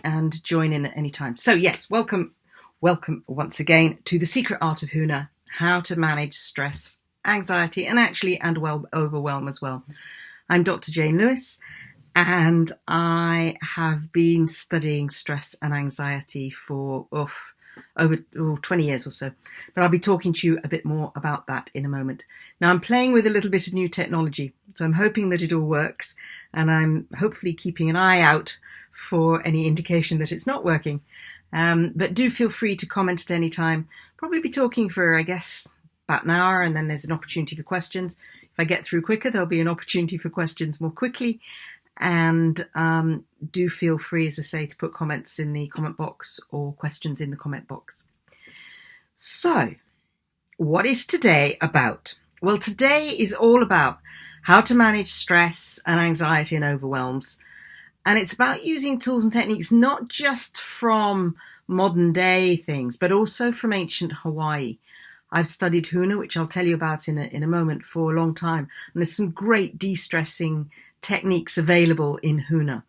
and join in at any time. So yes, welcome once again to The Secret Art of Huna, how to manage stress, anxiety, and overwhelm as well. I'm Dr. Jane Lewis, and I have been studying stress and anxiety for over 20 years or so, but I'll be talking to you a bit more about that in a moment. Now, I'm playing with a little bit of new technology, so I'm hoping that it all works, and I'm hopefully keeping an eye out for any indication that it's not working. But do feel free to comment at any time. Probably be talking for, I guess, about an hour, and then there's an opportunity for questions. If I get through quicker, there'll be an opportunity for questions more quickly. And do feel free, as I say, to put comments in the comment box or questions in the comment box. So, what is today about? Well, today is all about how to manage stress and anxiety and overwhelms. And it's about using tools and techniques not just from modern day things, but also from ancient Hawaii. I've studied Huna, which I'll tell you about in a moment, for a long time. And there's some great de-stressing techniques available in Huna.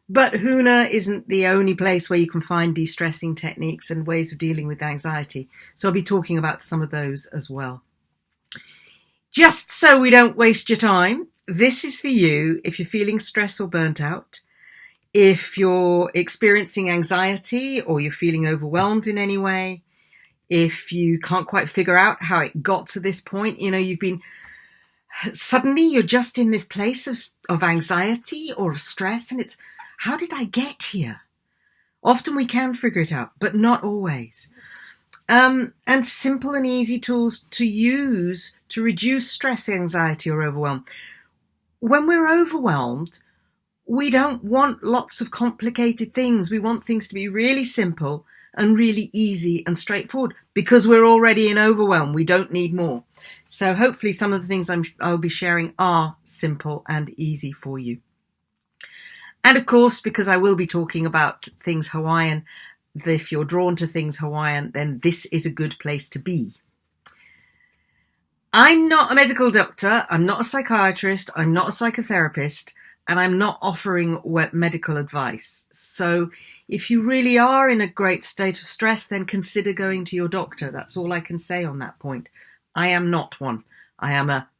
But Huna isn't the only place where you can find de-stressing techniques and ways of dealing with anxiety. So I'll be talking about some of those as well. Just so we don't waste your time, this is for you if you're feeling stressed or burnt out, if you're experiencing anxiety or you're feeling overwhelmed in any way, if you can't quite figure out how it got to this point, suddenly you're just in this place of anxiety or of stress, and it's, how did I get here? Often we can figure it out, but not always. And simple and easy tools to use to reduce stress, anxiety, or overwhelm. When we're overwhelmed, we don't want lots of complicated things. We want things to be really simple and really easy and straightforward, because we're already in overwhelm. We don't need more. So hopefully some of the things I'll be sharing are simple and easy for you. And of course, because I will be talking about things Hawaiian, if you're drawn to things Hawaiian, then this is a good place to be. I'm not a medical doctor. I'm not a psychiatrist. I'm not a psychotherapist. And I'm not offering medical advice. So if you really are in a great state of stress, then consider going to your doctor. That's all I can say on that point. I am not one. I am a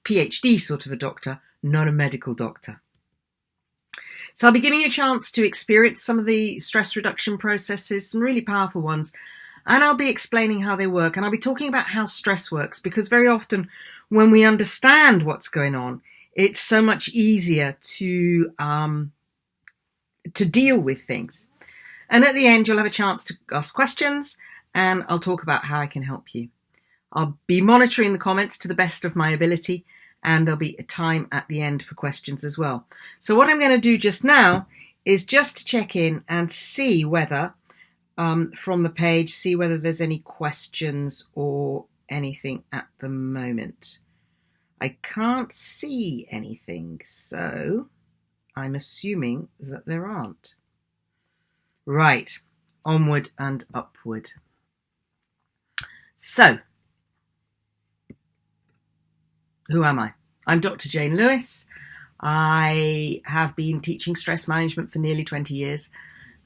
PhD sort of a doctor, not a medical doctor. So I'll be giving you a chance to experience some of the stress reduction processes, some really powerful ones, and I'll be explaining how they work. And I'll be talking about how stress works, because very often when we understand what's going on, it's so much easier to deal with things. And at the end, you'll have a chance to ask questions, and I'll talk about how I can help you. I'll be monitoring the comments to the best of my ability, and there'll be a time at the end for questions as well. So what I'm going to do just now is just to check in and see whether, from the page, see whether there's any questions or anything at the moment. I can't see anything, so I'm assuming that there aren't. Right, onward and upward. So, who am I? I'm Dr. Jane Lewis. I have been teaching stress management for nearly 20 years.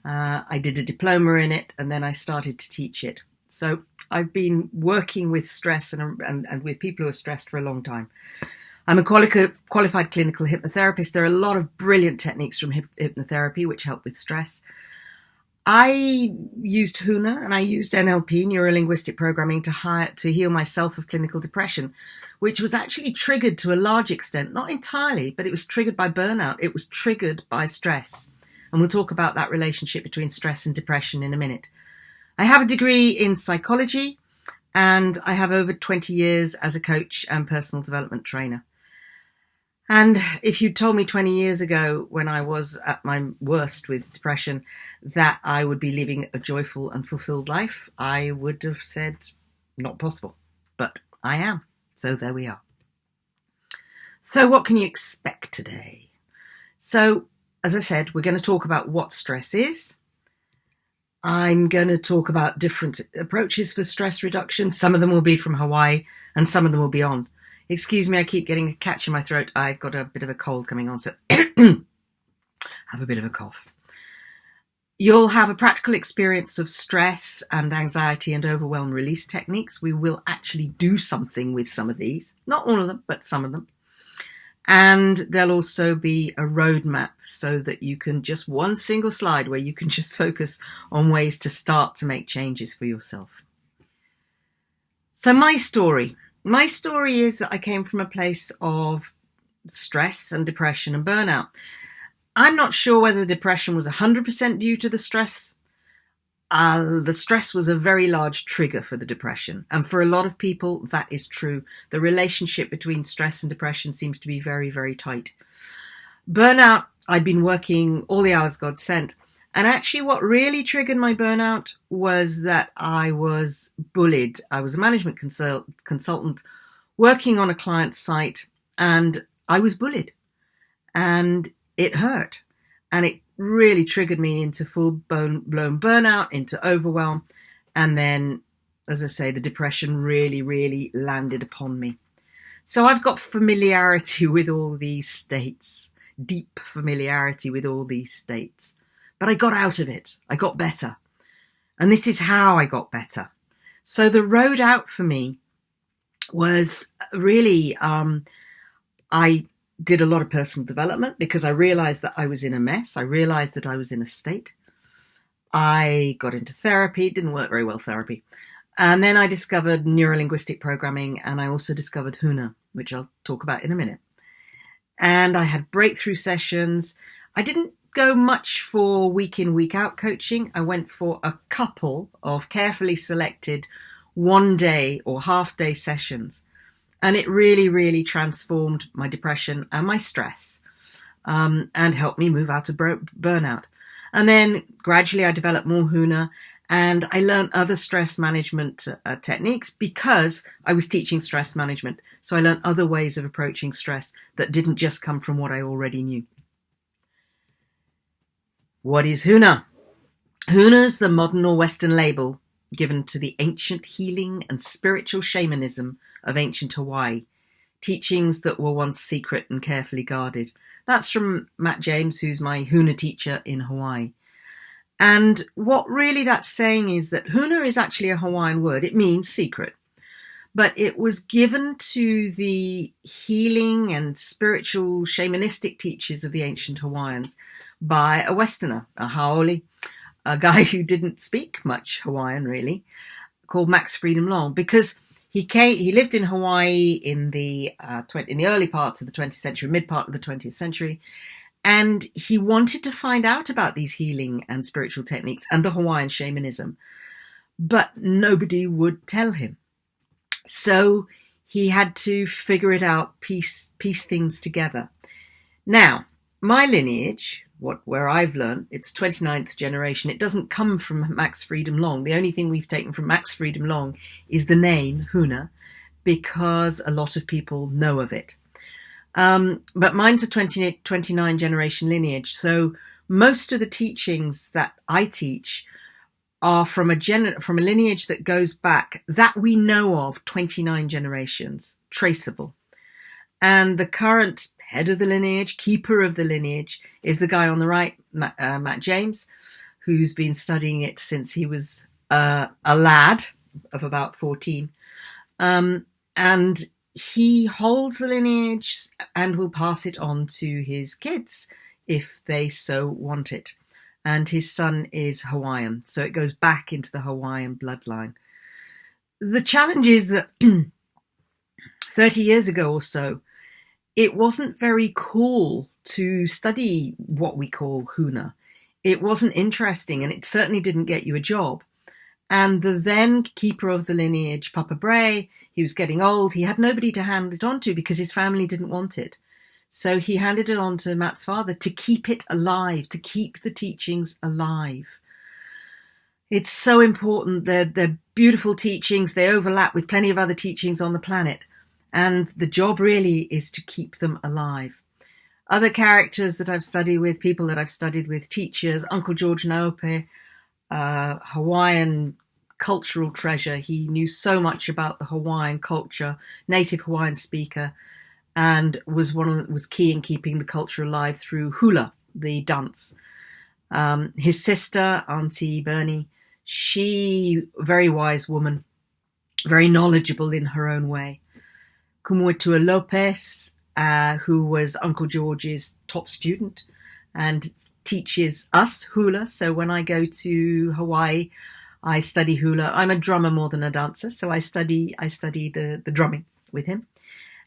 I did a diploma in it, and then I started to teach it. So I've been working with stress and with people who are stressed for a long time. I'm a qualified clinical hypnotherapist. There are a lot of brilliant techniques from hypnotherapy which help with stress. I used Huna and I used NLP, neuro-linguistic programming, to heal myself of clinical depression, which was actually triggered to a large extent, not entirely, but it was triggered by burnout. It was triggered by stress. And we'll talk about that relationship between stress and depression in a minute. I have a degree in psychology, and I have over 20 years as a coach and personal development trainer. And if you'd told me 20 years ago, when I was at my worst with depression, that I would be living a joyful and fulfilled life, I would have said not possible. But I am. So there we are. So what can you expect today? So, as I said, we're going to talk about what stress is. I'm going to talk about different approaches for stress reduction. Some of them will be from Hawaii and some of them will be on. Excuse me, I keep getting a catch in my throat. I've got a bit of a cold coming on, so have a bit of a cough. You'll have a practical experience of stress and anxiety and overwhelm release techniques. We will actually do something with some of these, not all of them, but some of them. And there'll also be a roadmap so that you can just one single slide where you can just focus on ways to start to make changes for yourself. So my story is that I came from a place of stress and depression and burnout. I'm not sure whether the depression was 100% due to the stress. The stress was a very large trigger for the depression. And for a lot of people, that is true. The relationship between stress and depression seems to be very, very tight. Burnout, I'd been working all the hours God sent. And actually what really triggered my burnout was that I was bullied. I was a management consultant working on a client site, and I was bullied. And it hurt, and it really triggered me into full-blown burnout, into overwhelm, and then, as I say, the depression really, really landed upon me. So I've got familiarity with all these states, deep familiarity with all these states, but I got out of it. I got better, and this is how I got better. So the road out for me was really, I did a lot of personal development because I realized that I was in a mess. I realized that I was in a state. I got into therapy. It didn't work very well, therapy. And then I discovered neurolinguistic programming, and I also discovered Huna, which I'll talk about in a minute. And I had breakthrough sessions. I didn't go much for week in, week out coaching. I went for a couple of carefully selected 1 day or half day sessions. And it really, really transformed my depression and my stress, and helped me move out of burnout. And then gradually I developed more Huna, and I learned other stress management techniques because I was teaching stress management. So I learned other ways of approaching stress that didn't just come from what I already knew. What is Huna? Huna is the modern or Western label given to the ancient healing and spiritual shamanism of ancient Hawaii, teachings that were once secret and carefully guarded. That's from Matt James, who's my Huna teacher in Hawaii. And what really that's saying is that Huna is actually a Hawaiian word. It means secret. But it was given to the healing and spiritual shamanistic teachers of the ancient Hawaiians by a Westerner, a haole, a guy who didn't speak much Hawaiian really, called Max Freedom Long, because he lived in Hawaii in the early part of the 20th century, mid part of the 20th century, and he wanted to find out about these healing and spiritual techniques and the Hawaiian shamanism, but nobody would tell him. So he had to figure it out, piece things together. Now, my lineage, where I've learned, it's 29th generation. It doesn't come from Max Freedom Long. The only thing we've taken from Max Freedom Long is the name Huna, because a lot of people know of it. But mine's a 29 generation lineage. So most of the teachings that I teach are from a lineage that goes back, that we know of, 29 generations, traceable. And the current head of the lineage, keeper of the lineage, is the guy on the right, Matt James, who's been studying it since he was a lad of about 14. And he holds the lineage and will pass it on to his kids if they so want it. And his son is Hawaiian, so it goes back into the Hawaiian bloodline. The challenge is that 30 years ago or so, it wasn't very cool to study what we call Huna. It wasn't interesting, and it certainly didn't get you a job. And the then keeper of the lineage, Papa Bray, he was getting old. He had nobody to hand it on to because his family didn't want it. So he handed it on to Matt's father to keep it alive, to keep the teachings alive. It's so important. They're beautiful teachings. They overlap with plenty of other teachings on the planet. And the job really is to keep them alive. Other characters that I've studied with, people that I've studied with, teachers, Uncle George Naope, Hawaiian cultural treasure. He knew so much about the Hawaiian culture, native Hawaiian speaker, and was key in keeping the culture alive through hula, the dance. His sister, Auntie Bernie, she, very wise woman, very knowledgeable in her own way. Kumuitua Lopez, who was Uncle George's top student and teaches us hula. So when I go to Hawaii, I study hula. I'm a drummer more than a dancer, so I study the drumming with him.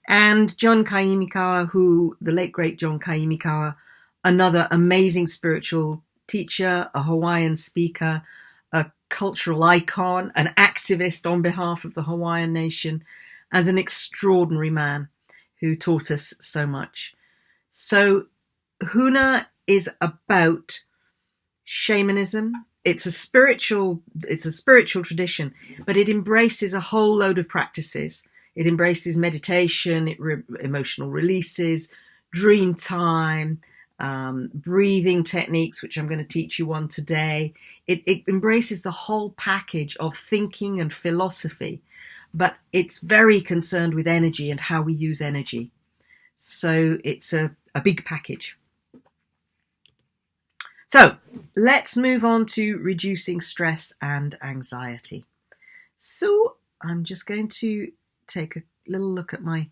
And John Kaimikawa, the late great John Kaimikawa, another amazing spiritual teacher, a Hawaiian speaker, a cultural icon, an activist on behalf of the Hawaiian nation, and an extraordinary man who taught us so much. So Huna is about shamanism. It's a spiritual tradition, but it embraces a whole load of practices. It embraces meditation, emotional releases, dream time, breathing techniques, which I'm going to teach you one today. It embraces the whole package of thinking and philosophy, but it's very concerned with energy and how we use energy. So it's a big package. So let's move on to reducing stress and anxiety. So I'm just going to take a little look at my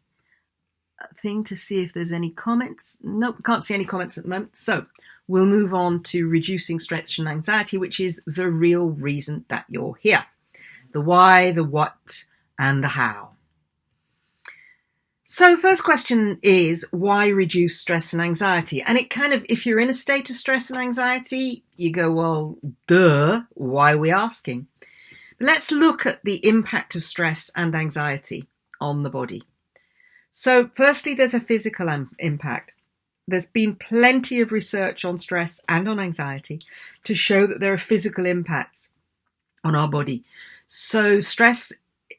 thing to see if there's any comments. Nope, can't see any comments at the moment. So we'll move on to reducing stress and anxiety, which is the real reason that you're here. The why, the what, and the how. So first question is, why reduce stress and anxiety? And it kind of, if you're in a state of stress and anxiety, you go, well, duh, why are we asking? But let's look at the impact of stress and anxiety on the body. So firstly, there's a physical impact. There's been plenty of research on stress and on anxiety to show that there are physical impacts on our body. So stress,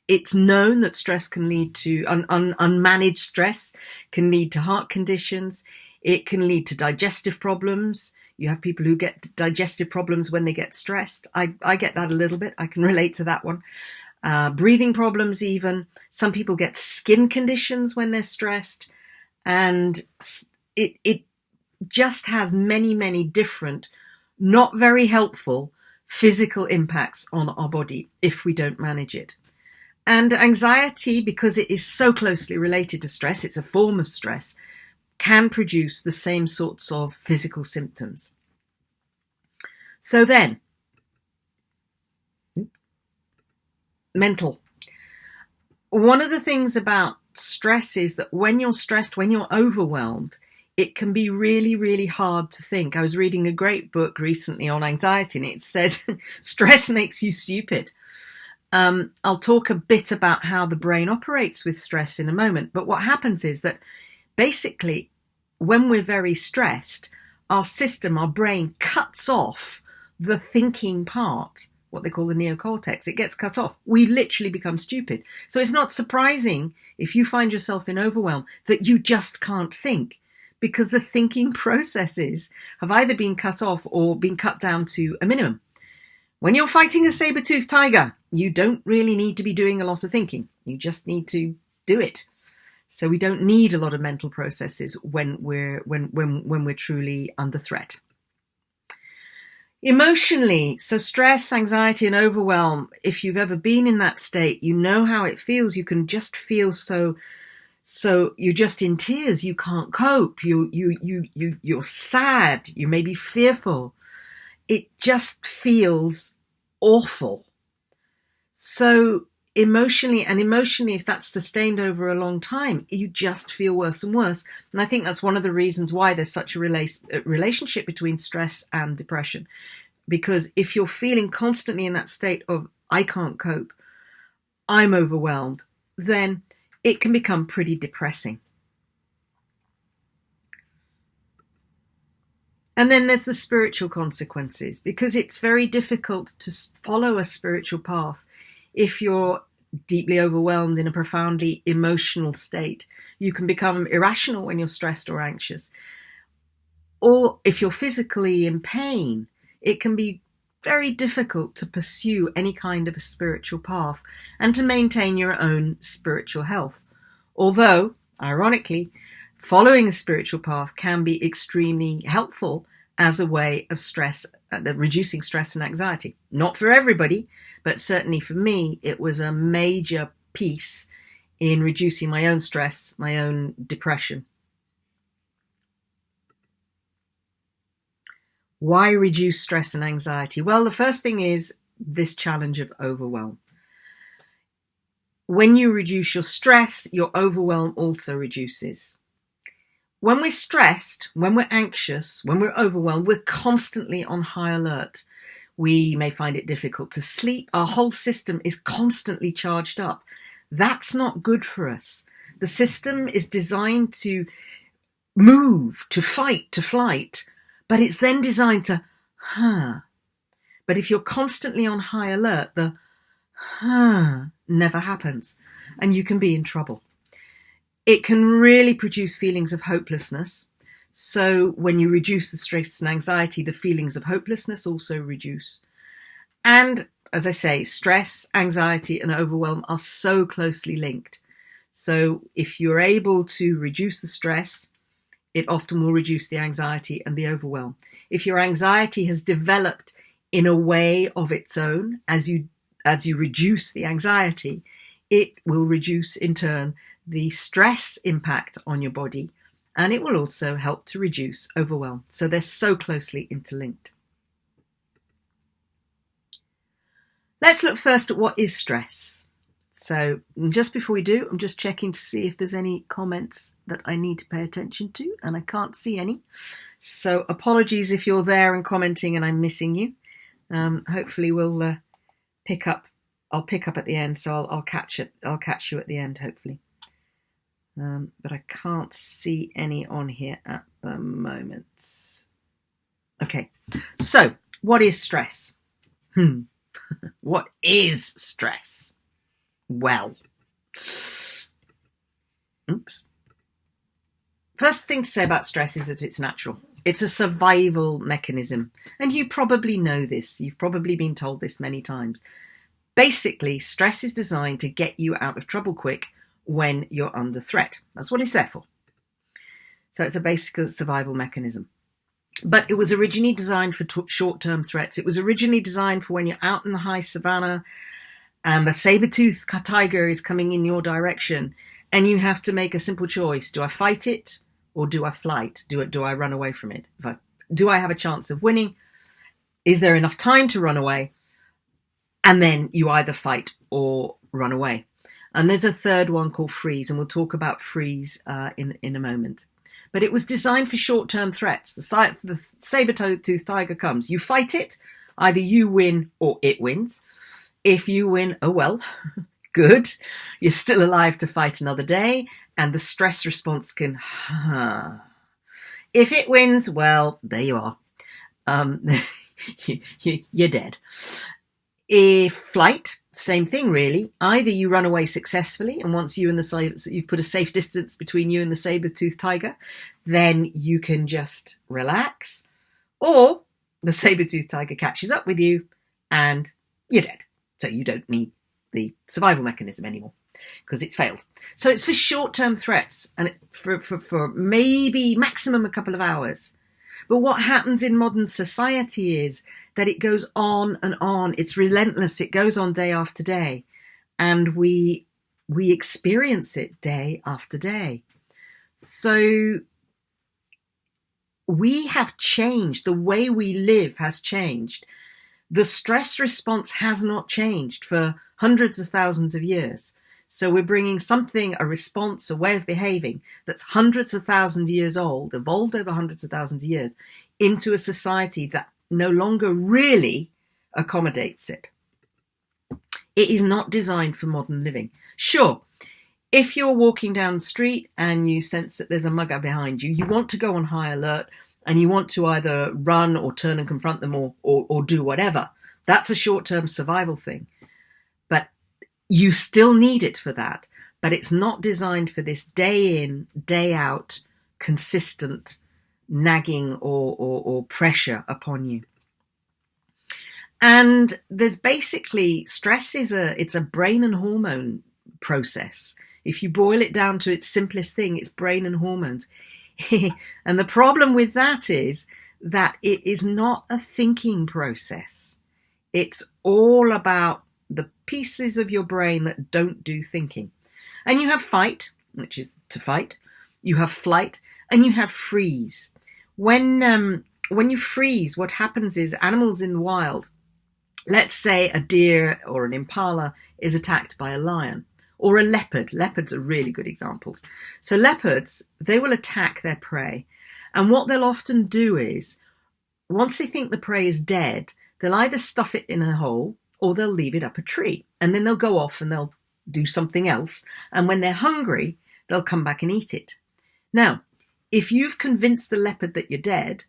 it's known that stress can lead to, unmanaged stress can lead to heart conditions. It can lead to digestive problems. You have people who get digestive problems when they get stressed. I get that a little bit. I can relate to that one. Breathing problems even. Some people get skin conditions when they're stressed. And it just has many, many different, not very helpful physical impacts on our body if we don't manage it. And anxiety, because it is so closely related to stress, it's a form of stress, can produce the same sorts of physical symptoms. So then, mental. One of the things about stress is that when you're stressed, when you're overwhelmed, it can be really, really hard to think. I was reading a great book recently on anxiety, and it said, stress makes you stupid. I'll talk a bit about how the brain operates with stress in a moment. But what happens is that basically, when we're very stressed, our system, our brain cuts off the thinking part, what they call the neocortex. It gets cut off. We literally become stupid. So it's not surprising if you find yourself in overwhelm that you just can't think, because the thinking processes have either been cut off or been cut down to a minimum. When you're fighting a saber-toothed tiger, you don't really need to be doing a lot of thinking. You just need to do it. So we don't need a lot of mental processes when we're truly under threat. Emotionally, so stress, anxiety, and overwhelm, if you've ever been in that state, you know how it feels. You can just feel so you're just in tears. You can't cope. You're sad. You may be fearful. It just feels awful. So emotionally, if that's sustained over a long time, you just feel worse and worse. And I think that's one of the reasons why there's such a relationship between stress and depression. Because if you're feeling constantly in that state of, I can't cope, I'm overwhelmed, then it can become pretty depressing. And then there's the spiritual consequences, because it's very difficult to follow a spiritual path if you're deeply overwhelmed in a profoundly emotional state. You can become irrational when you're stressed or anxious. Or if you're physically in pain, it can be very difficult to pursue any kind of a spiritual path and to maintain your own spiritual health. Although, ironically, following a spiritual path can be extremely helpful as a way of reducing stress and anxiety. Not for everybody, but certainly for me, it was a major piece in reducing my own stress, my own depression. Why reduce stress and anxiety? Well, the first thing is this challenge of overwhelm. When you reduce your stress, your overwhelm also reduces. When we're stressed, when we're anxious, when we're overwhelmed, we're constantly on high alert. We may find it difficult to sleep. Our whole system is constantly charged up. That's not good for us. The system is designed to move, to fight, to flight, but it's then designed to, But if you're constantly on high alert, the never happens, and you can be in trouble. It can really produce feelings of hopelessness. So when you reduce the stress and anxiety, the feelings of hopelessness also reduce. And as I say, stress, anxiety, and overwhelm are so closely linked. So if you're able to reduce the stress, it often will reduce the anxiety and the overwhelm. If your anxiety has developed in a way of its own, as you reduce the anxiety, it will reduce in turn the stress impact on your body, and it will also help to reduce overwhelm. So they're so closely interlinked. Let's look first at what is stress. So just before we do, I'm just checking to see if there's any comments that I need to pay attention to, and I can't see any. So apologies if you're there and commenting and I'm missing you. Hopefully we'll pick up. I'll pick up at the end, so I'll catch it. I'll catch you at the end, hopefully. But I can't see any on here at the moment. Okay, so what is stress? What is stress? Well, first thing to say about stress is that it's natural. It's a survival mechanism. And you probably know this. You've probably been told this many times. Basically, stress is designed to get you out of trouble quick when you're under threat. That's what it's there for. So it's a basic survival mechanism. But it was originally designed for short-term threats. It was originally designed for when you're out in the high savannah and the saber-toothed tiger is coming in your direction and you have to make a simple choice. Do I fight it or do I flight? Do I run away from it? Do I have a chance of winning? Is there enough time to run away? And then you either fight or run away. And there's a third one called freeze, and we'll talk about freeze in a moment. But it was designed for short-term threats. The saber-toothed tiger comes. You fight it. Either you win or it wins. If you win, oh well, good. You're still alive to fight another day, and the stress response can, If it wins, well, there you are. You're dead. If flight, same thing really. Either you run away successfully, and once you've put a safe distance between you and the saber-toothed tiger, then you can just relax, or the saber-toothed tiger catches up with you and you're dead. So you don't need the survival mechanism anymore because it's failed. So it's for short-term threats and for maybe maximum a couple of hours. But what happens in modern society is that it goes on and on. It's relentless. It goes on day after day. And we experience it day after day. So we have changed. The way we live has changed. The stress response has not changed for hundreds of thousands of years. So we're bringing a response, a way of behaving that's hundreds of thousands of years old, evolved over hundreds of thousands of years, into a society that no longer really accommodates it. It is not designed for modern living. Sure, if you're walking down the street and you sense that there's a mugger behind you, you want to go on high alert and you want to either run or turn and confront them or do whatever. That's a short-term survival thing. But you still need it for that. But it's not designed for this day in, day out, consistent nagging or pressure upon you. And there's basically, stress it's a brain and hormone process. If you boil it down to its simplest thing, it's brain and hormones. And the problem with that is that it is not a thinking process. It's all about the pieces of your brain that don't do thinking. And you have fight, which is to fight. You have flight, and you have freeze. When you freeze, what happens is animals in the wild, let's say a deer or an impala is attacked by a lion or a leopard. Leopards are really good examples. So leopards, they will attack their prey. And what they'll often do is, once they think the prey is dead, they'll either stuff it in a hole or they'll leave it up a tree. And then they'll go off and they'll do something else. And when they're hungry, they'll come back and eat it. Now, if you've convinced the leopard that you're dead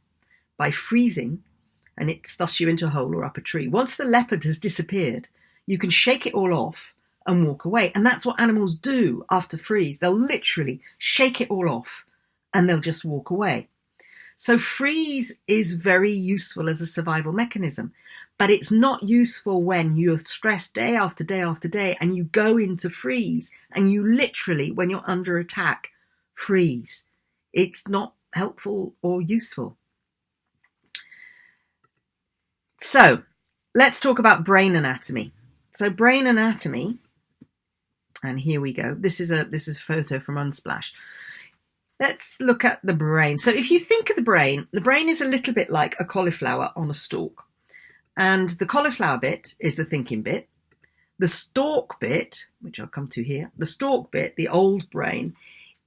by freezing, and it stuffs you into a hole or up a tree, once the leopard has disappeared, you can shake it all off and walk away. And that's what animals do after freeze. They'll literally shake it all off and they'll just walk away. So freeze is very useful as a survival mechanism, but it's not useful when you're stressed day after day after day and you go into freeze and you literally, when you're under attack, freeze. It's not helpful or useful. So let's talk about brain anatomy. So brain anatomy, and here we go. This is a photo from Unsplash. Let's look at the brain. So if you think of the brain is a little bit like a cauliflower on a stalk. And the cauliflower bit is the thinking bit. The stalk bit, which I'll come to here, the stalk bit, the old brain,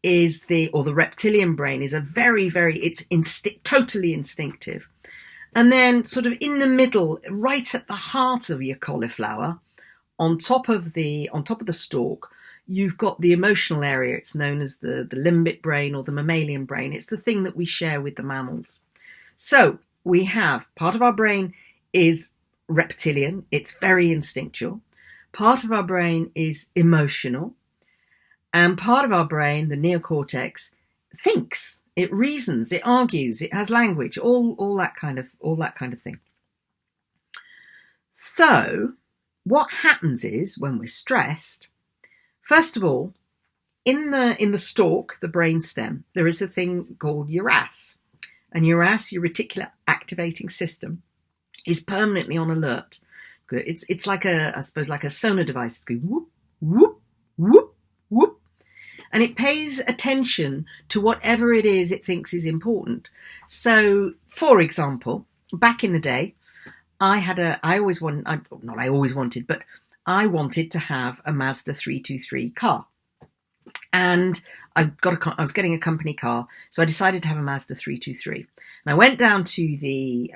is the reptilian brain is a very, it's totally instinctive. And then sort of in the middle, right at the heart of your cauliflower, on top of the stalk, you've got the emotional area. It's known as the limbic brain or the mammalian brain. It's the thing that we share with the mammals. So we have part of our brain is reptilian. It's very instinctual. Part of our brain is emotional. And part of our brain, the neocortex, thinks. It reasons, it argues, it has language, all that kind of thing. So what happens is when we're stressed, first of all, in the stalk, the brainstem, there is a thing called your RAS. And your RAS, your reticular activating system, is permanently on alert. It's like I suppose like a sonar device. It's going whoop, whoop, whoop, whoop. And it pays attention to whatever it is it thinks is important. So, for example, back in the day, I wanted to have a Mazda 323 car. And I was getting a company car, so I decided to have a Mazda 323. And I went down to the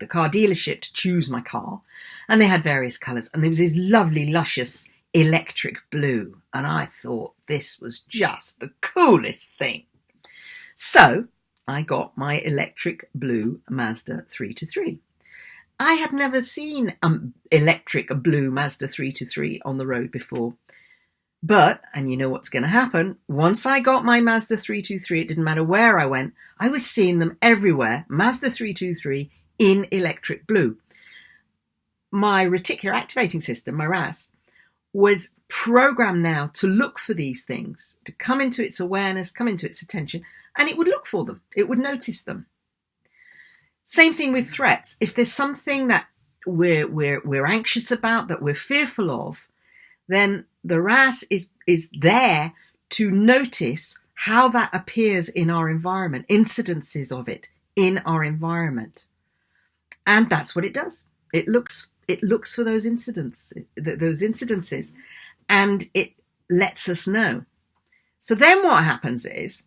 car dealership to choose my car, and they had various colours, and there was this lovely, luscious electric blue, and I thought this was just the coolest thing. So I got my electric blue Mazda 323. I had never seen an electric blue Mazda 323 on the road before. But, and you know what's going to happen, once I got my Mazda 323, it didn't matter where I went, I was seeing them everywhere, Mazda 323 in electric blue. My reticular activating system, my RAS, was programmed now to look for these things, to come into its awareness, come into its attention, and it would look for them. It would notice them. Same thing with threats. If there's something that we're anxious about, that we're fearful of, then the RAS is there to notice how that appears in our environment, incidences of it in our environment. And that's what it does. It looks for those incidences, and it lets us know. So then what happens is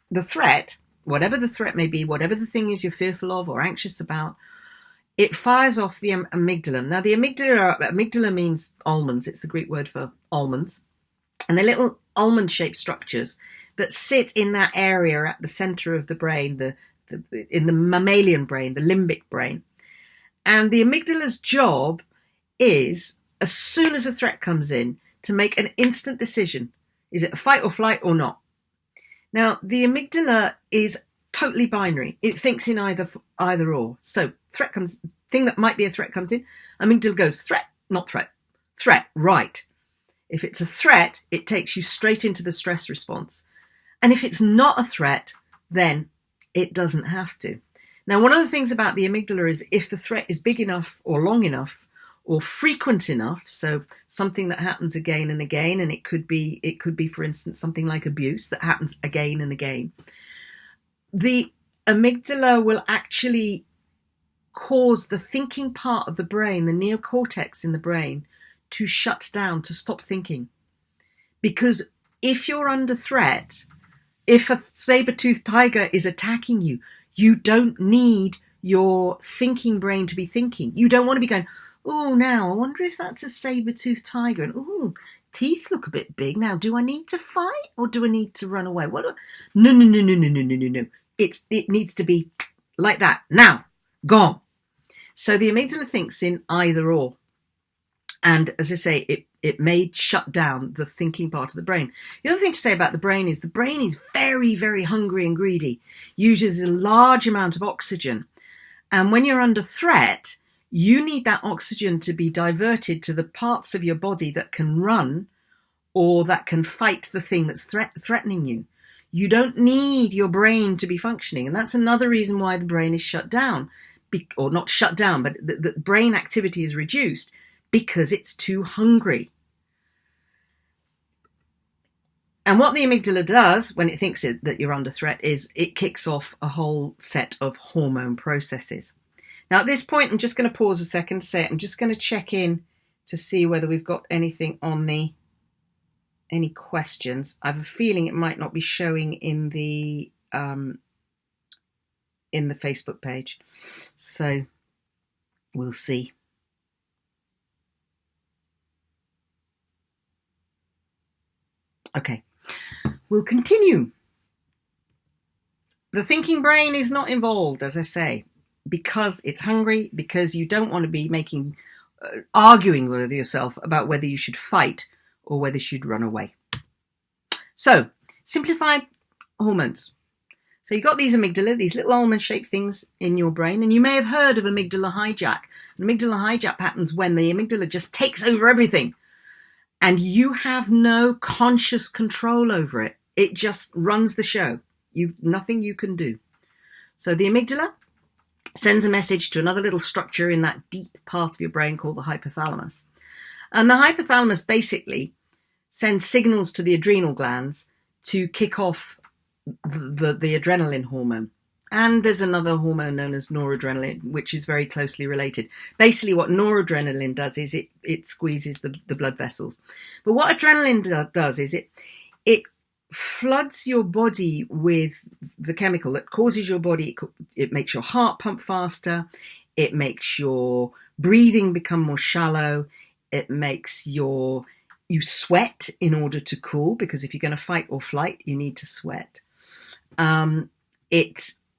the threat, whatever the threat may be, whatever the thing is you're fearful of or anxious about, it fires off the amygdala. Now, the amygdala means almonds. It's the Greek word for almonds. And they're little almond-shaped structures that sit in that area at the center of the brain, in the mammalian brain, the limbic brain. And the amygdala's job is, as soon as a threat comes in, to make an instant decision. Is it a fight or flight or not? Now, the amygdala is totally binary. It thinks in either or. So thing that might be a threat comes in, amygdala goes threat, not threat. Threat, right. If it's a threat, it takes you straight into the stress response. And if it's not a threat, then it doesn't have to. Now, one of the things about the amygdala is if the threat is big enough or long enough or frequent enough, so something that happens again and again, and it could be, for instance, something like abuse that happens again and again, the amygdala will actually cause the thinking part of the brain, the neocortex in the brain, to shut down, to stop thinking. Because if you're under threat, if a saber-toothed tiger is attacking you, you don't need your thinking brain to be thinking. You don't want to be going, oh, now, I wonder if that's a saber-toothed tiger. And, oh, teeth look a bit big. Now, do I need to fight or do I need to run away? No. It needs to be like that. Now, gone. So the amygdala thinks in either or. And as I say, it may shut down the thinking part of the brain. The other thing to say about the brain is very, very hungry and greedy, uses a large amount of oxygen. And when you're under threat, you need that oxygen to be diverted to the parts of your body that can run or that can fight the thing that's threatening you. You don't need your brain to be functioning. And that's another reason why the brain is shut down. Or not shut down, but the brain activity is reduced because it's too hungry. And what the amygdala does when it thinks that you're under threat is it kicks off a whole set of hormone processes. Now, at this point, I'm just going to pause a second to say I'm just going to check in to see whether we've got anything on any questions. I have a feeling it might not be showing in the Facebook page. So we'll see. Okay, we'll continue. The thinking brain is not involved, as I say, because it's hungry, because you don't want to be arguing with yourself about whether you should fight or whether you should run away. So, simplified hormones. So you've got these amygdala, these little almond-shaped things in your brain, and you may have heard of amygdala hijack. An amygdala hijack happens when the amygdala just takes over everything, and you have no conscious control over it. It just runs the show. Nothing you can do. So the amygdala sends a message to another little structure in that deep part of your brain called the hypothalamus. And the hypothalamus basically sends signals to the adrenal glands to kick off the adrenaline hormone. And there's another hormone known as noradrenaline, which is very closely related. Basically, what noradrenaline does is it squeezes the blood vessels. But what adrenaline does is it floods your body with the chemical that causes your body, it makes your heart pump faster, it makes your breathing become more shallow, it makes you sweat in order to cool, because if you're going to fight or flight, you need to sweat.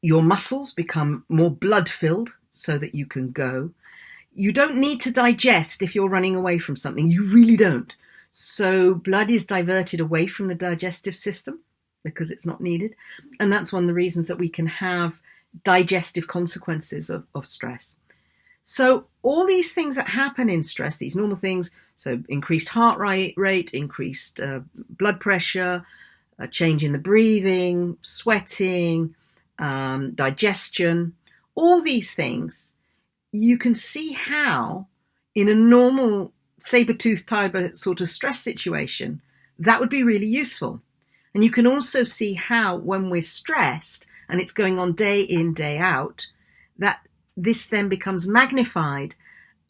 Your muscles become more blood-filled so that you can go. You don't need to digest if you're running away from something. You really don't. So blood is diverted away from the digestive system because it's not needed. And that's one of the reasons that we can have digestive consequences of stress. So all these things that happen in stress, these normal things, so increased heart rate, increased blood pressure, a change in the breathing, sweating, digestion, all these things, you can see how in a normal saber-toothed tiger sort of stress situation, that would be really useful. And you can also see how when we're stressed and it's going on day in, day out, that this then becomes magnified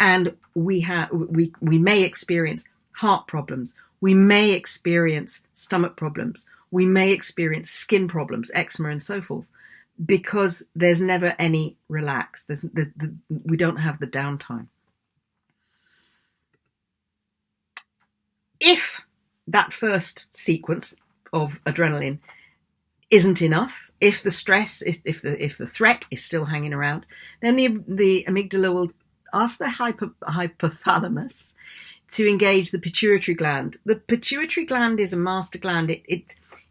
and we may experience heart problems. We may experience stomach problems. We may experience skin problems, eczema and so forth, because there's never any relax. We don't have the downtime. If that first sequence of adrenaline isn't enough, if the stress, if the threat is still hanging around, then the amygdala will ask the hypothalamus to engage the pituitary gland. The pituitary gland is a master gland.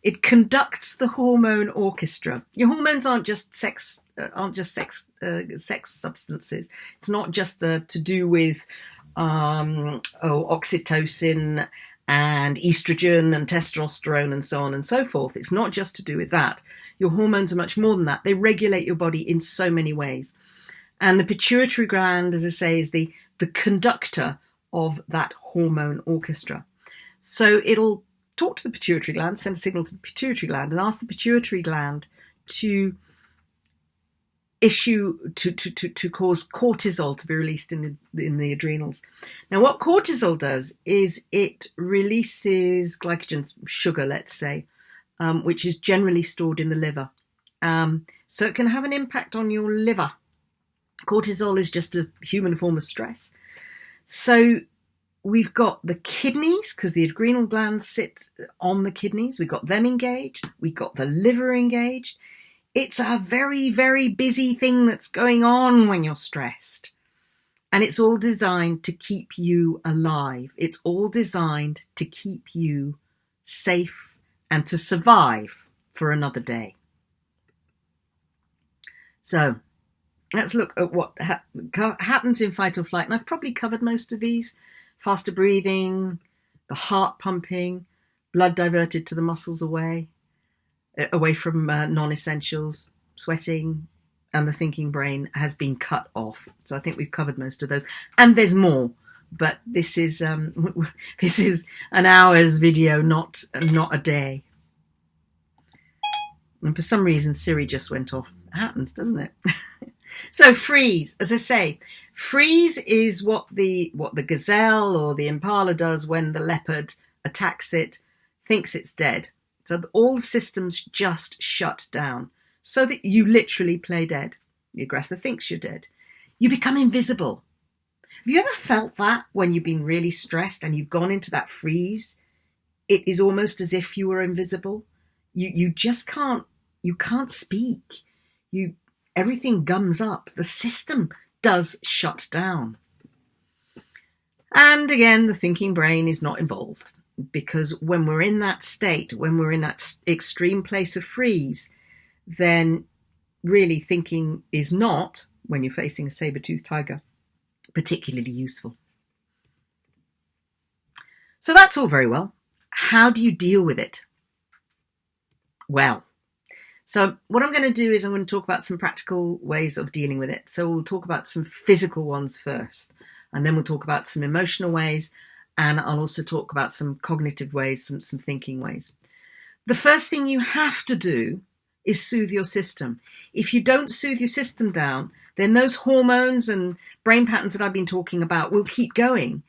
It conducts the hormone orchestra. Your hormones aren't just sex substances. It's not just to do with oxytocin and estrogen and testosterone and so on and so forth. It's not just to do with that. Your hormones are much more than that. They regulate your body in so many ways. And the pituitary gland, as I say, is the conductor of that hormone orchestra. So it'll talk to the pituitary gland, send a signal to the pituitary gland, and ask the pituitary gland to cause cortisol to be released in the adrenals. Now, what cortisol does is it releases glycogen, sugar, let's say, which is generally stored in the liver. So it can have an impact on your liver. Cortisol is just a human form of stress. So we've got the kidneys, because the adrenal glands sit on the kidneys. We've got them engaged. We've got the liver engaged. It's a very, very busy thing that's going on when you're stressed. And it's all designed to keep you alive. It's all designed to keep you safe and to survive for another day. So let's look at what happens in fight or flight. And I've probably covered most of these. Faster breathing, the heart pumping, blood diverted to the muscles away from non-essentials, sweating, and the thinking brain has been cut off. So I think we've covered most of those. And there's more, but this is an hour's video, not a day. And for some reason, Siri just went off. It happens, doesn't it? So freeze, as I say, freeze is what the gazelle or the impala does when the leopard attacks it, thinks it's dead. So all systems just shut down so that you literally play dead. The aggressor thinks you're dead. You become invisible. Have you ever felt that when you've been really stressed and you've gone into that freeze? It is almost as if you were invisible. You just can't speak. Everything gums up. The system does shut down. And again, the thinking brain is not involved, because when we're in that state, when we're in that extreme place of freeze, then really thinking is not, when you're facing a saber-toothed tiger, particularly useful. So that's all very well. How do you deal with it? Well, so what I'm going to do is I'm going to talk about some practical ways of dealing with it. So we'll talk about some physical ones first, and then we'll talk about some emotional ways, and I'll also talk about some cognitive ways, some thinking ways. The first thing you have to do is soothe your system. If you don't soothe your system down, then those hormones and brain patterns that I've been talking about will keep going,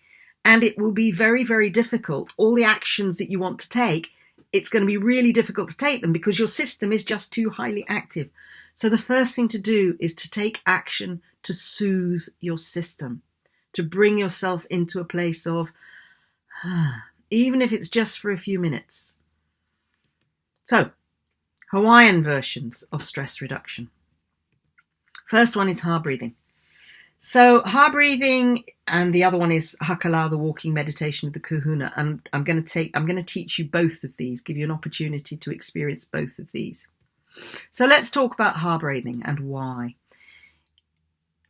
and it will be very, very difficult. All the actions that you want to take, it's going to be really difficult to take them because your system is just too highly active. So the first thing to do is to take action to soothe your system, to bring yourself into a place of, even if it's just for a few minutes. So, Hawaiian versions of stress reduction. First one is Ha breathing. So Ha breathing, and the other one is Hakalau, the walking meditation of the Kahuna. And I'm going to teach you both of these, give you an opportunity to experience both of these. So let's talk about Ha breathing and why.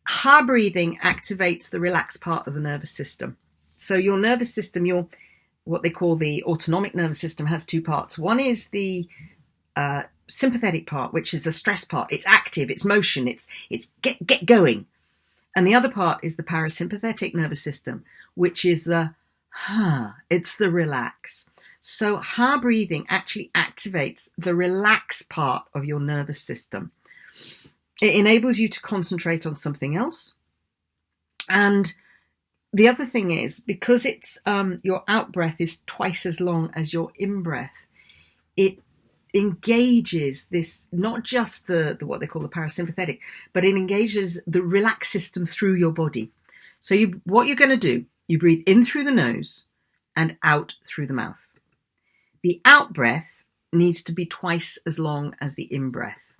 Ha breathing activates the relaxed part of the nervous system. So your nervous system, what they call the autonomic nervous system, has two parts. One is the sympathetic part, which is the stress part. It's active, it's motion, it's get going. And the other part is the parasympathetic nervous system, which is it's the relax. So Ha breathing actually activates the relax part of your nervous system. It enables you to concentrate on something else. And the other thing is, because it's your out breath is twice as long as your in breath, it engages this, not just the what they call the parasympathetic, but it engages the relaxed system through your body. So what you're going to do, you breathe in through the nose and out through the mouth. The out breath needs to be twice as long as the in breath.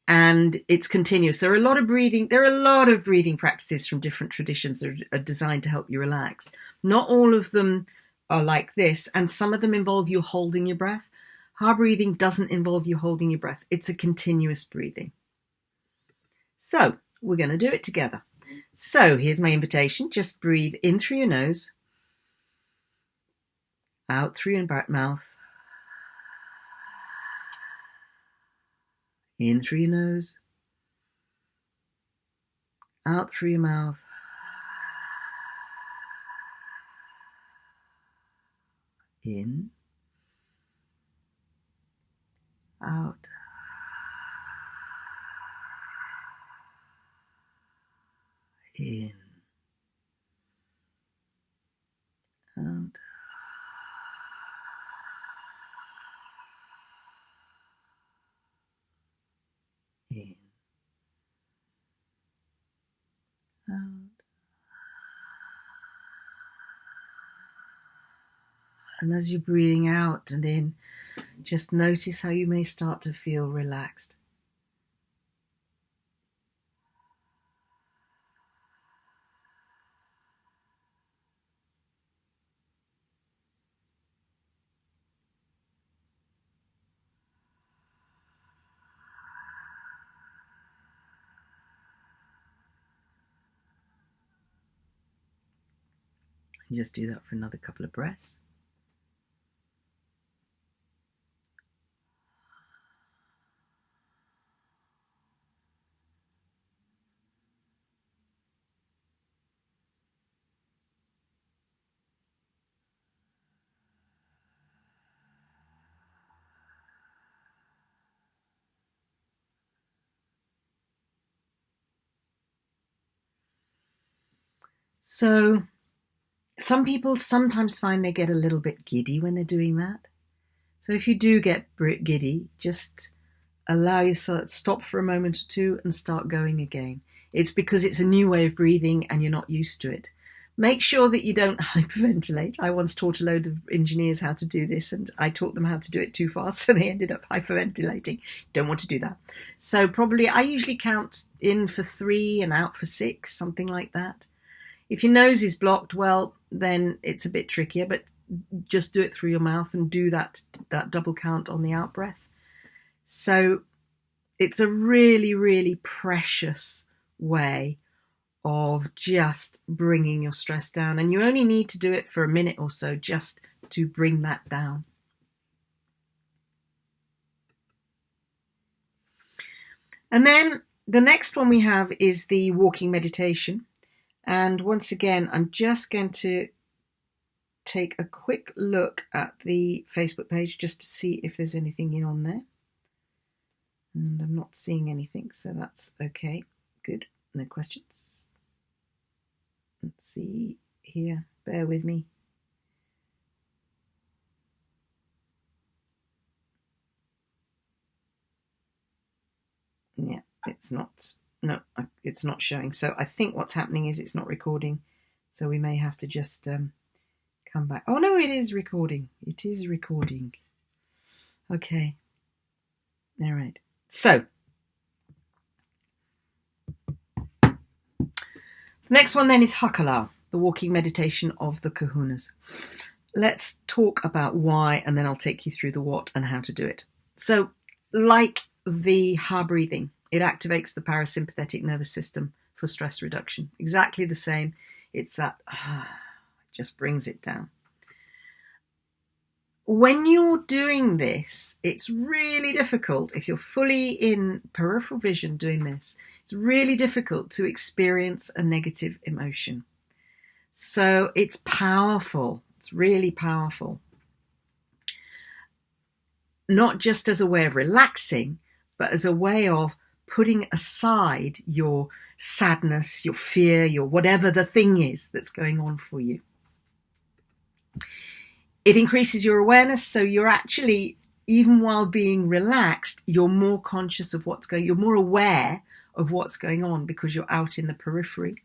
And it's continuous. There are a lot of breathing practices from different traditions that are designed to help you relax. Not all of them are like this, and some of them involve you holding your breath. Ha breathing doesn't involve you holding your breath. It's a continuous breathing. So we're going to do it together. So here's my invitation. Just breathe in through your nose Out through your mouth. In through your nose. Out through your mouth. In. Out. In. Out. In. Out. And as you're breathing out and in, just notice how you may start to feel relaxed. And just do that for another couple of breaths. So some people sometimes find they get a little bit giddy when they're doing that. So if you do get giddy, just allow yourself, stop for a moment or two and start going again. It's because it's a new way of breathing and you're not used to it. Make sure that you don't hyperventilate. I once taught a load of engineers how to do this, and I taught them how to do it too fast, so they ended up hyperventilating. Don't want to do that. So probably I usually count in for 3 and out for 6, something like that. If your nose is blocked, well, then it's a bit trickier, but just do it through your mouth and do that double count on the out breath. So it's a really, really precious way of just bringing your stress down. And you only need to do it for a minute or so just to bring that down. And then the next one we have is the walking meditation. And once again, I'm just going to take a quick look at the Facebook page just to see if there's anything in on there. And I'm not seeing anything, so that's okay. Good. No questions. Let's see here. Bear with me. Yeah, it's not. No, it's not showing. So I think what's happening is it's not recording. So we may have to just come back. Oh, no, it is recording. It is recording. Okay. All right. So the next one then is Hakalau, the walking meditation of the kahunas. Let's talk about why, and then I'll take you through the what and how to do it. So like the ha breathing, it activates the parasympathetic nervous system for stress reduction. Exactly the same. It's that just brings it down. When you're doing this, it's really difficult, if you're fully in peripheral vision doing this, it's really difficult to experience a negative emotion. So it's powerful. It's really powerful. Not just as a way of relaxing, but as a way of putting aside your sadness, your fear, your whatever the thing is that's going on for you. It increases your awareness, so you're actually, even while being relaxed, you're more conscious of what's going, you're more aware of what's going on because you're out in the periphery.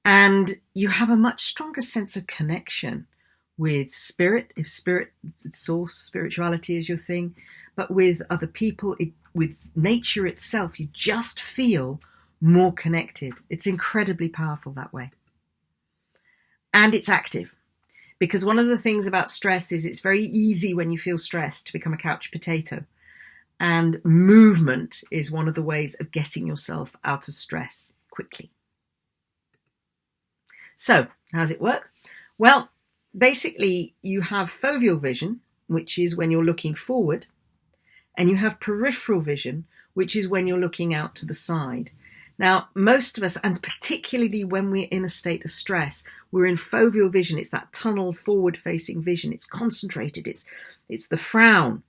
And you have a much stronger sense of connection with spirit, if spirit, source, spirituality is your thing, but with other people, with nature itself, you just feel more connected. It's incredibly powerful that way. And it's active. Because one of the things about stress is it's very easy when you feel stressed to become a couch potato. And movement is one of the ways of getting yourself out of stress quickly. So, how does it work? Well, basically you have foveal vision, which is when you're looking forward, and you have peripheral vision, which is when you're looking out to the side. Now, most of us, and particularly when we're in a state of stress, we're in foveal vision. It's that tunnel forward-facing vision. It's concentrated. It's the frown.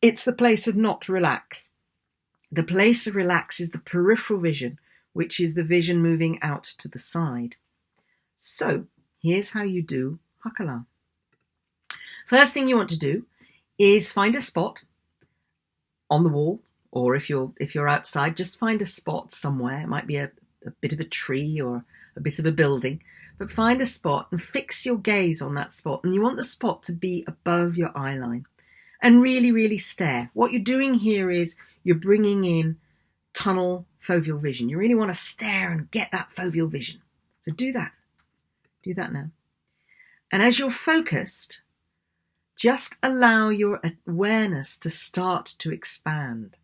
It's the place of not to relax. The place of relax is the peripheral vision, which is the vision moving out to the side. So here's how you do Hakalau. First thing you want to do is find a spot on the wall, or if you're outside, just find a spot somewhere. It might be a bit of a tree or a bit of a building, but find a spot and fix your gaze on that spot. And you want the spot to be above your eye line and really, really stare. What you're doing here is you're bringing in tunnel foveal vision. You really want to stare and get that foveal vision. So do that. Do that now. And as you're focused, just allow your awareness to start to expand.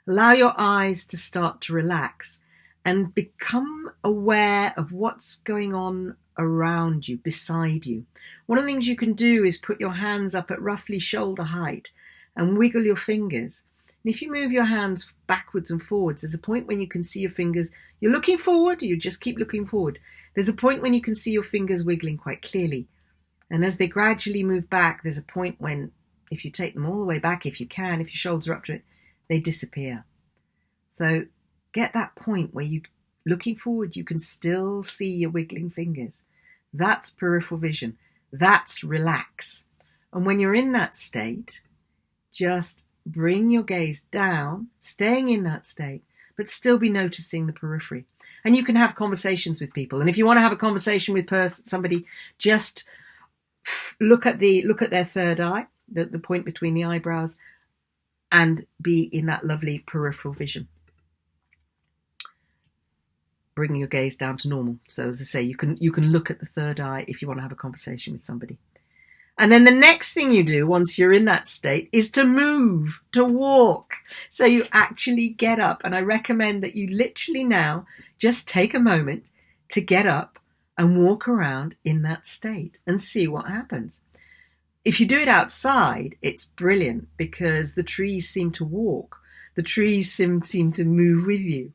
Allow your eyes to start to relax and become aware of what's going on around you, beside you. One of the things you can do is put your hands up at roughly shoulder height and wiggle your fingers. And if you move your hands backwards and forwards, there's a point when you can see your fingers. You're looking forward, you just keep looking forward. There's a point when you can see your fingers wiggling quite clearly. And as they gradually move back, there's a point when, if you take them all the way back, if you can, if your shoulders are up to it, they disappear. So get that point where you, looking forward, you can still see your wiggling fingers. That's peripheral vision. That's relax. And when you're in that state, just bring your gaze down, staying in that state, but still be noticing the periphery. And you can have conversations with people. And if you want to have a conversation with somebody, just look at their third eye, the point between the eyebrows, and be in that lovely peripheral vision. Bring your gaze down to normal. So as I say, you can look at the third eye if you want to have a conversation with somebody. And then the next thing you do once you're in that state is to move, to walk. So you actually get up. And I recommend that you literally now just take a moment to get up and walk around in that state and see what happens. If you do it outside, it's brilliant because the trees seem to walk. The trees seem to move with you.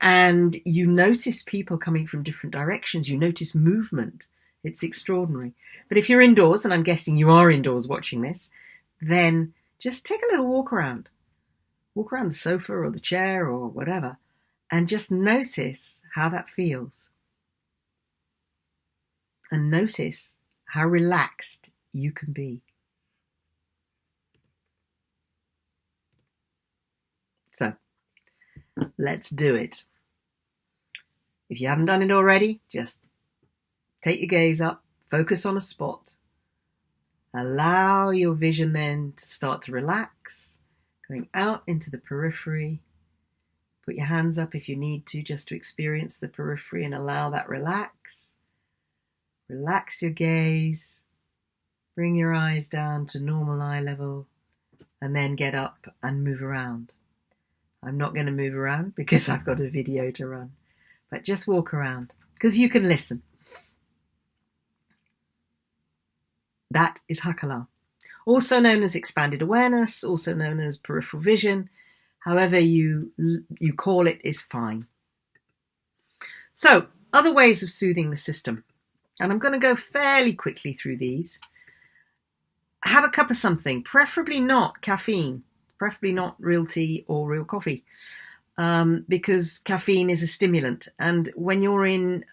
And you notice people coming from different directions. You notice movement. It's extraordinary. But if you're indoors, and I'm guessing you are indoors watching this, then just take a little walk around. Walk around the sofa or the chair or whatever, and just notice how that feels. And notice how relaxed you can be. So, let's do it. If you haven't done it already, just take your gaze up, focus on a spot. Allow your vision then to start to relax, going out into the periphery. Put your hands up if you need to, just to experience the periphery and allow that relax. Relax your gaze. Bring your eyes down to normal eye level and then get up and move around. I'm not going to move around because I've got a video to run, but just walk around because you can listen. That is Hakalau, also known as expanded awareness, also known as peripheral vision. However you call it is fine. So, other ways of soothing the system. And I'm going to go fairly quickly through these. Have a cup of something, preferably not caffeine, preferably not real tea or real coffee, because caffeine is a stimulant. And when you're in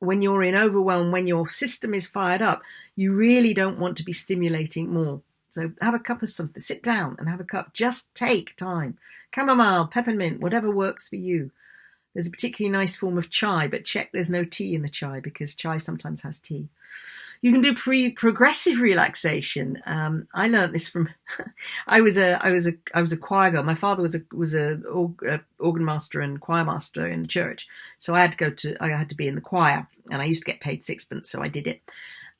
overwhelm, when your system is fired up, you really don't want to be stimulating more. So have a cup of something, sit down and have a cup. Just take time. Chamomile, peppermint, whatever works for you. There's a particularly nice form of chai, but check there's no tea in the chai because chai sometimes has tea. You can do progressive relaxation. I learned this from. I was a choir girl. My father was a organ master and choir master in the church, so I had to be in the choir, and I used to get paid sixpence, so I did it.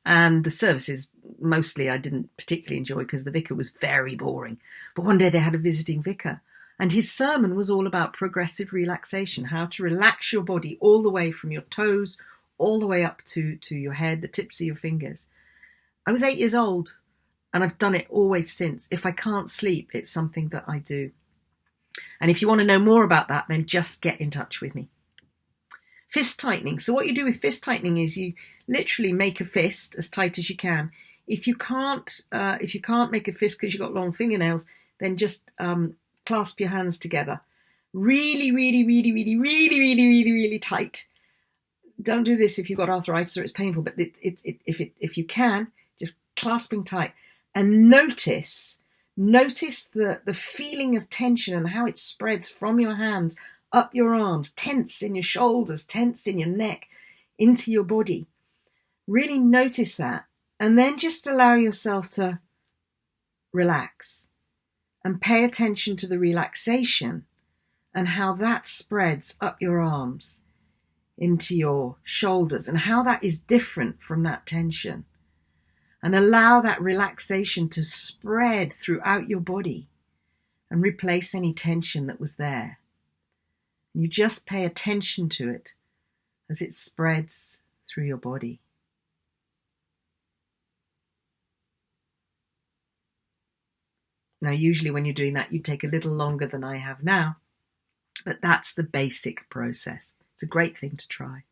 And the services mostly I didn't particularly enjoy because the vicar was very boring. But one day they had a visiting vicar, and his sermon was all about progressive relaxation, how to relax your body all the way from your toes all the way up to your head, the tips of your fingers. I was 8 years old, and I've done it always since. If I can't sleep, it's something that I do. And if you want to know more about that, then just get in touch with me. Fist tightening. So what you do with fist tightening is you literally make a fist as tight as you can. If you can't make a fist because you've got long fingernails, then just clasp your hands together. Really, really, really, really, really, really, really, really tight. Don't do this if you've got arthritis or it's painful, but if you can, just clasping tight. And notice the feeling of tension and how it spreads from your hands up your arms, tense in your shoulders, tense in your neck, into your body. Really notice that. And then just allow yourself to relax and pay attention to the relaxation and how that spreads up your arms into your shoulders and how that is different from that tension. And allow that relaxation to spread throughout your body and replace any tension that was there. You just pay attention to it as it spreads through your body. Now, usually when you're doing that, you take a little longer than I have now, but that's the basic process. It's a great thing to try.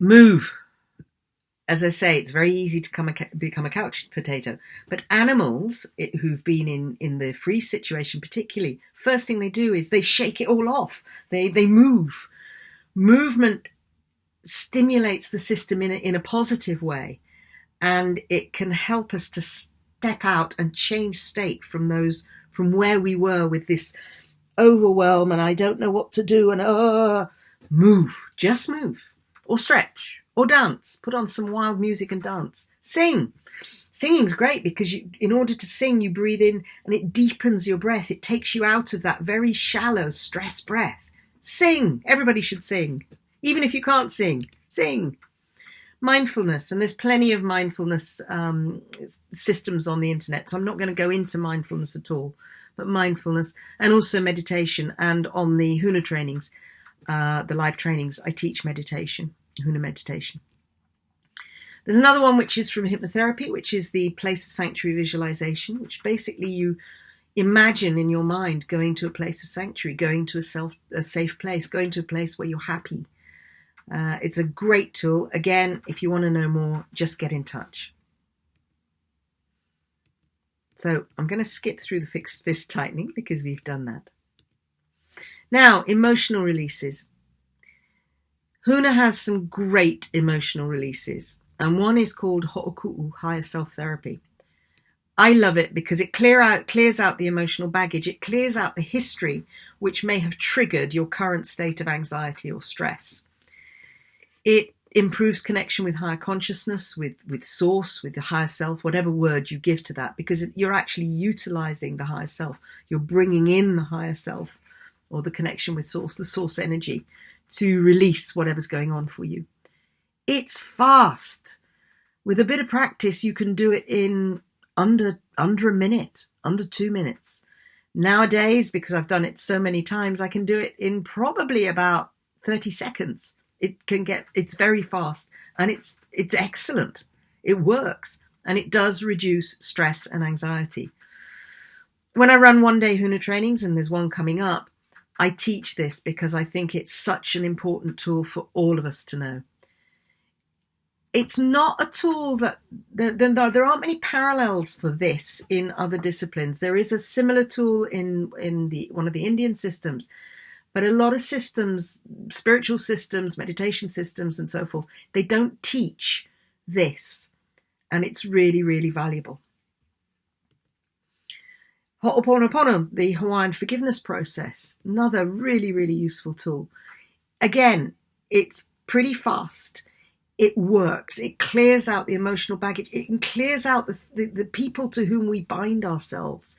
Move. As I say, it's very easy to become a couch potato. But animals who've been in the freeze situation particularly, first thing they do is they shake it all off. They move. Movement stimulates the system in a positive way. And it can help us to step out and change state from where we were with this overwhelm and I don't know what to do and move. Just move. Or stretch. Or dance. Put on some wild music and dance. Sing. Singing's great because in order to sing, you breathe in and it deepens your breath. It takes you out of that very shallow stress breath. Sing. Everybody should sing. Even if you can't sing. Sing. Mindfulness. And there's plenty of mindfulness systems on the internet. So I'm not going to go into mindfulness at all. But mindfulness and also meditation. And on the Huna trainings, the live trainings, I teach meditation. Huna meditation. There's another one which is from hypnotherapy, which is the place of sanctuary visualization, which basically you imagine in your mind going to a place of sanctuary, going to a safe place, going to a place where you're happy. It's a great tool. Again, if you want to know more, just get in touch. So I'm going to skip through the fist tightening because we've done that. Now, emotional releases. Huna has some great emotional releases, and one is called Ho'oku'u, higher self therapy. I love it because it clears out the emotional baggage. It clears out the history which may have triggered your current state of anxiety or stress. It improves connection with higher consciousness, with source, with the higher self, whatever word you give to that, because you're actually utilizing the higher self. You're bringing in the higher self or the connection with source, the source energy, to release whatever's going on for you. It's fast. With a bit of practice, you can do it in under a minute, under 2 minutes. Nowadays, because I've done it so many times, I can do it in probably about 30 seconds. It's very fast and it's excellent. It works and it does reduce stress and anxiety. When I run one-day Huna trainings, and there's one coming up, I teach this because I think it's such an important tool for all of us to know. It's not a tool that there aren't many parallels for this in other disciplines. There is a similar tool in one of the Indian systems, but a lot of systems, spiritual systems, meditation systems, and so forth, they don't teach this, and it's really, really valuable. Ho'oponopono, the Hawaiian forgiveness process, another really, really useful tool. Again, it's pretty fast. It works. It clears out the emotional baggage. It clears out the people to whom we bind ourselves.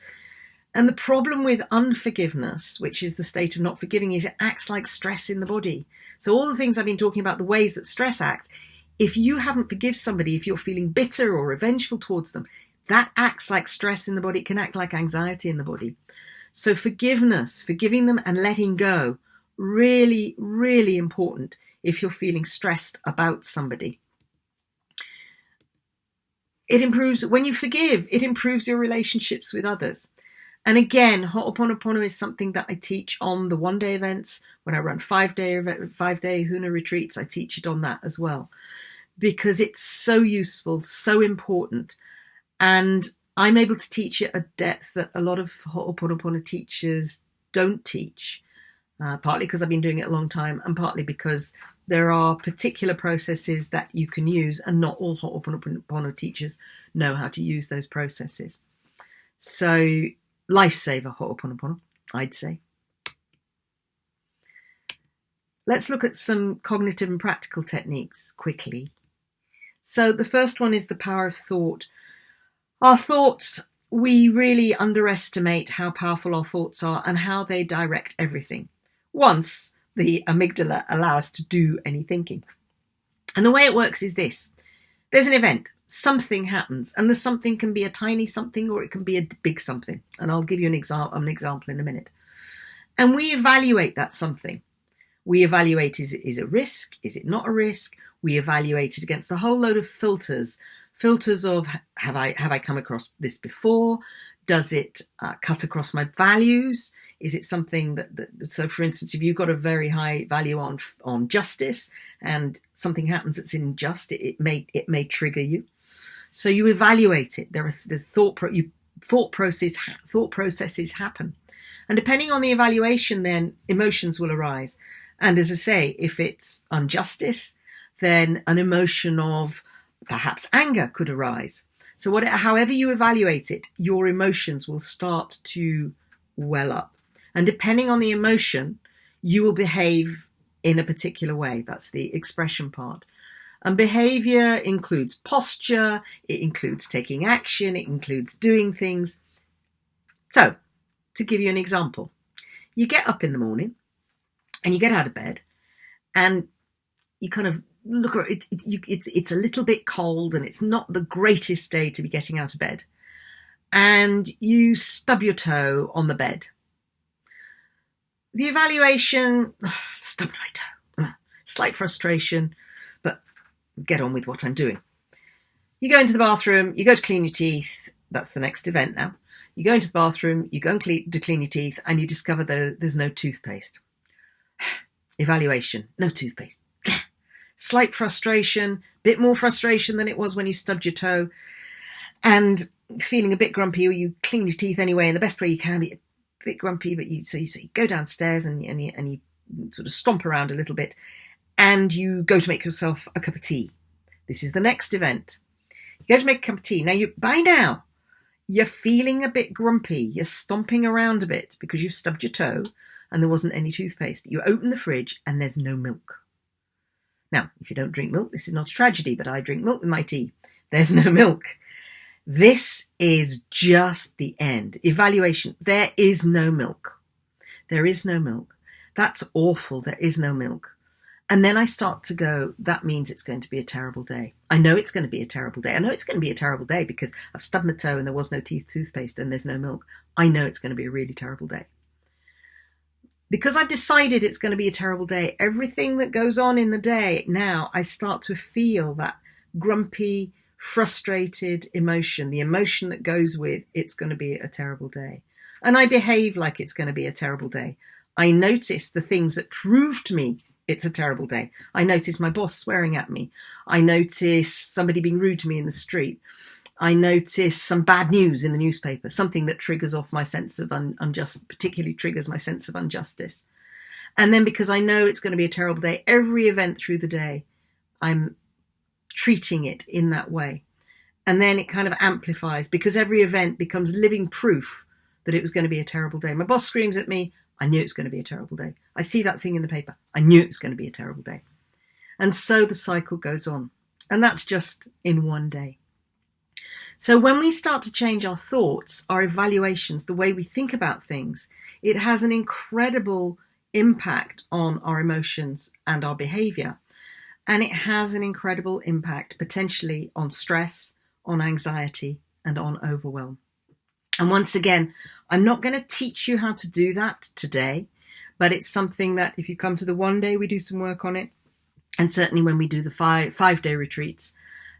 And the problem with unforgiveness, which is the state of not forgiving, is it acts like stress in the body. So all the things I've been talking about, the ways that stress acts, if you haven't forgiven somebody, if you're feeling bitter or revengeful towards them, that acts like stress in the body. It can act like anxiety in the body. So forgiveness, forgiving them and letting go Really, really important if you're feeling stressed about somebody. It improves, when you forgive, it improves your relationships with others. And again, Ho'oponopono is something that I teach on the one-day events. When I run 5-day Huna retreats, I teach it on that as well, because it's so useful, so important. And I'm able to teach it at depth that a lot of Ho'oponopono teachers don't teach, partly because I've been doing it a long time, and partly because there are particular processes that you can use, and not all Ho'oponopono teachers know how to use those processes. So, lifesaver Ho'oponopono, I'd say. Let's look at some cognitive and practical techniques quickly. So the first one is the power of thought. Our thoughts, we really underestimate how powerful our thoughts are and how they direct everything, once the amygdala allow us to do any thinking. And the way it works is this. There's an event, something happens, and the something can be a tiny something or it can be a big something. And I'll give you an example in a minute. And we evaluate that something. We evaluate, is it a risk? Is it not a risk? We evaluate it against a whole load of filters. Filters of, have I come across this before? Does it cut across my values? Is it something that, so for instance, if you've got a very high value on justice and something happens that's unjust, it may trigger you. So you evaluate it. There's thought processes happen. And depending on the evaluation, then emotions will arise. And as I say, if it's injustice, then an emotion of perhaps anger could arise. So however you evaluate it, your emotions will start to well up. And depending on the emotion, you will behave in a particular way. That's the expression part. And behavior includes posture, it includes taking action, it includes doing things. So, to give you an example, you get up in the morning and you get out of bed and you kind of look at it, it's a little bit cold and it's not the greatest day to be getting out of bed. And you stub your toe on the bed. The evaluation, stubbed my toe, slight frustration, but get on with what I'm doing. You go into the bathroom, you go to clean your teeth. That's the next event now. You go into the bathroom, you go and clean your teeth, and you discover there's no toothpaste. Evaluation, no toothpaste. Slight frustration, bit more frustration than it was when you stubbed your toe, and feeling a bit grumpy, or you clean your teeth anyway in the best way you can, be a bit grumpy, but you go downstairs and you sort of stomp around a little bit, and you go to make yourself a cup of tea. This is the next event. You go to make a cup of tea. Now, by now, you're feeling a bit grumpy. You're stomping around a bit because you've stubbed your toe and there wasn't any toothpaste. You open the fridge and there's no milk. Now, if you don't drink milk, this is not a tragedy, but I drink milk with my tea. There's no milk. This is just the end. Evaluation. There is no milk. There is no milk. That's awful. There is no milk. And then I start to go, that means it's going to be a terrible day. I know it's going to be a terrible day. I know it's going to be a terrible day because I've stubbed my toe and there was no toothpaste and there's no milk. I know it's going to be a really terrible day. Because I've decided it's going to be a terrible day, everything that goes on in the day, now I start to feel that grumpy, frustrated emotion, the emotion that goes with it's going to be a terrible day. And I behave like it's going to be a terrible day. I notice the things that prove to me it's a terrible day. I notice my boss swearing at me. I notice somebody being rude to me in the street. I notice some bad news in the newspaper, something that triggers off my sense of particularly triggers my sense of injustice. And then because I know it's going to be a terrible day, every event through the day, I'm treating it in that way. And then it kind of amplifies because every event becomes living proof that it was going to be a terrible day. My boss screams at me. I knew it was going to be a terrible day. I see that thing in the paper. I knew it was going to be a terrible day. And so the cycle goes on. And that's just in one day. So when we start to change our thoughts, our evaluations, the way we think about things, it has an incredible impact on our emotions and our behavior. And it has an incredible impact potentially on stress, on anxiety, and on overwhelm. And once again, I'm not going to teach you how to do that today, but it's something that if you come to the one day, we do some work on it. And certainly when we do the five-day retreats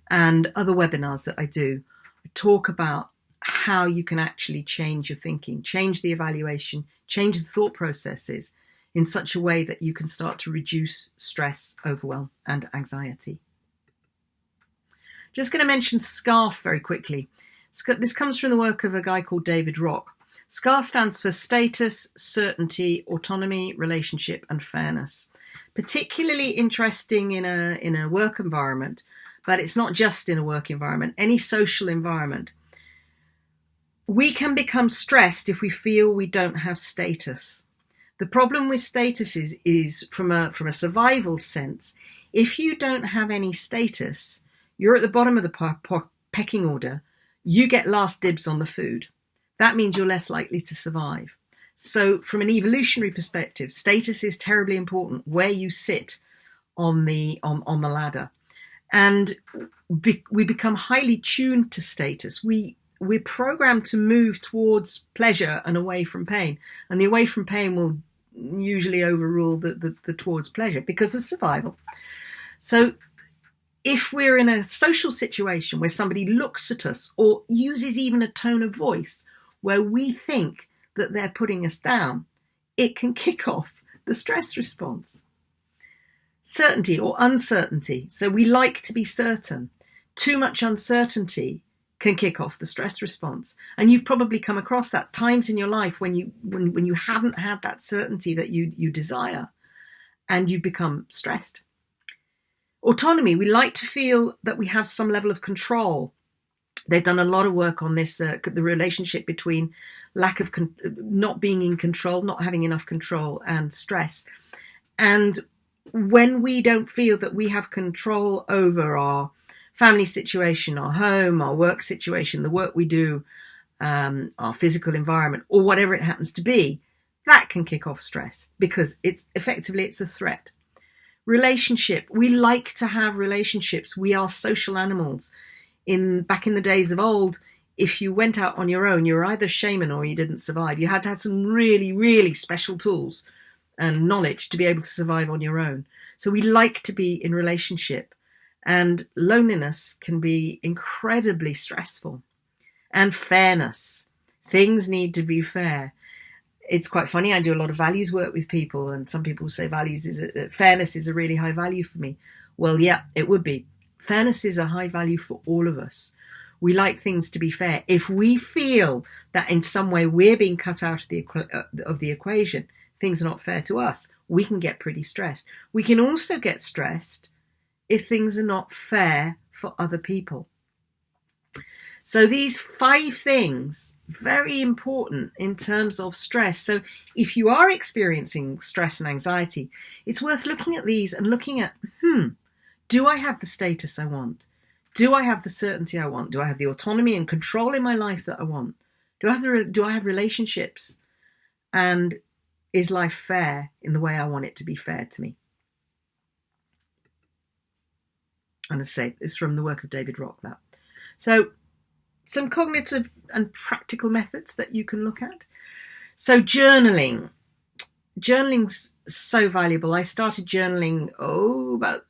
and other webinars that I do, I talk about how you can actually change your thinking, change the evaluation, change the thought processes in such a way that you can start to reduce stress, overwhelm, and anxiety. Just going to mention SCARF very quickly. This comes from the work of a guy called David Rock. SCARF stands for Status, Certainty, Autonomy, Relationship, and Fairness. Particularly interesting in a work environment, but it's not just in a work environment, any social environment. We can become stressed if we feel we don't have status. The problem with status is from a survival sense, if you don't have any status, you're at the bottom of the pecking order, you get last dibs on the food. That means you're less likely to survive. So from an evolutionary perspective, status is terribly important, where you sit on the ladder. And we become highly tuned to status. We're programmed to move towards pleasure and away from pain. And the away from pain will usually overrule the towards pleasure because of survival. So if we're in a social situation where somebody looks at us or uses even a tone of voice where we think that they're putting us down, it can kick off the stress response. Certainty or uncertainty. So we like to be certain. Too much uncertainty can kick off the stress response. And you've probably come across that times in your life when you haven't had that certainty that you desire and you become stressed. Autonomy. We like to feel that we have some level of control. They've done a lot of work on this, the relationship between lack of not being in control, not having enough control, and stress. And when we don't feel that we have control over our family situation, our home, our work situation, the work we do, our physical environment, or whatever it happens to be, that can kick off stress because it's a threat. Relationship. We like to have relationships. We are social animals. Back in the days of old, if you went out on your own, you were either shaman or you didn't survive. You had to have some really, really special tools and knowledge to be able to survive on your own. So we like to be in relationship, and loneliness can be incredibly stressful. And fairness. Things need to be fair. It's quite funny. I do a lot of values work with people, and some people say fairness is a really high value for me. Well, yeah, it would be. Fairness is a high value for all of us. We like things to be fair. If we feel that in some way we're being cut out of the equation, things are not fair to us, we can get pretty stressed. We can also get stressed if things are not fair for other people. So these 5 things, very important in terms of stress. So if you are experiencing stress and anxiety, it's worth looking at these and looking at, do I have the status I want? Do I have the certainty I want? Do I have the autonomy and control in my life that I want? Do I have relationships? And is life fair in the way I want it to be fair to me? And as I say, it's from the work of David Rock, that. So some cognitive and practical methods that you can look at. So journaling. Journaling's so valuable. I started journaling, about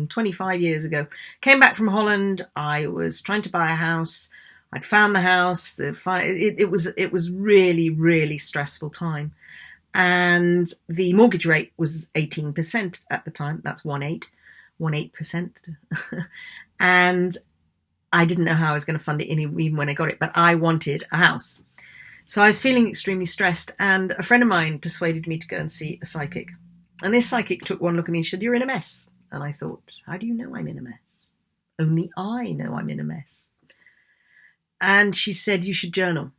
25 years ago. Came back from Holland. I was trying to buy a house. I'd found the house. It was really, really stressful time. And the mortgage rate was 18% at the time. That's 18%. And I didn't know how I was going to fund it even when I got it, but I wanted a house. So I was feeling extremely stressed, and a friend of mine persuaded me to go and see a psychic. And this psychic took one look at me and said, "You're in a mess." And I thought, how do you know I'm in a mess? Only I know I'm in a mess. And she said, you should journal.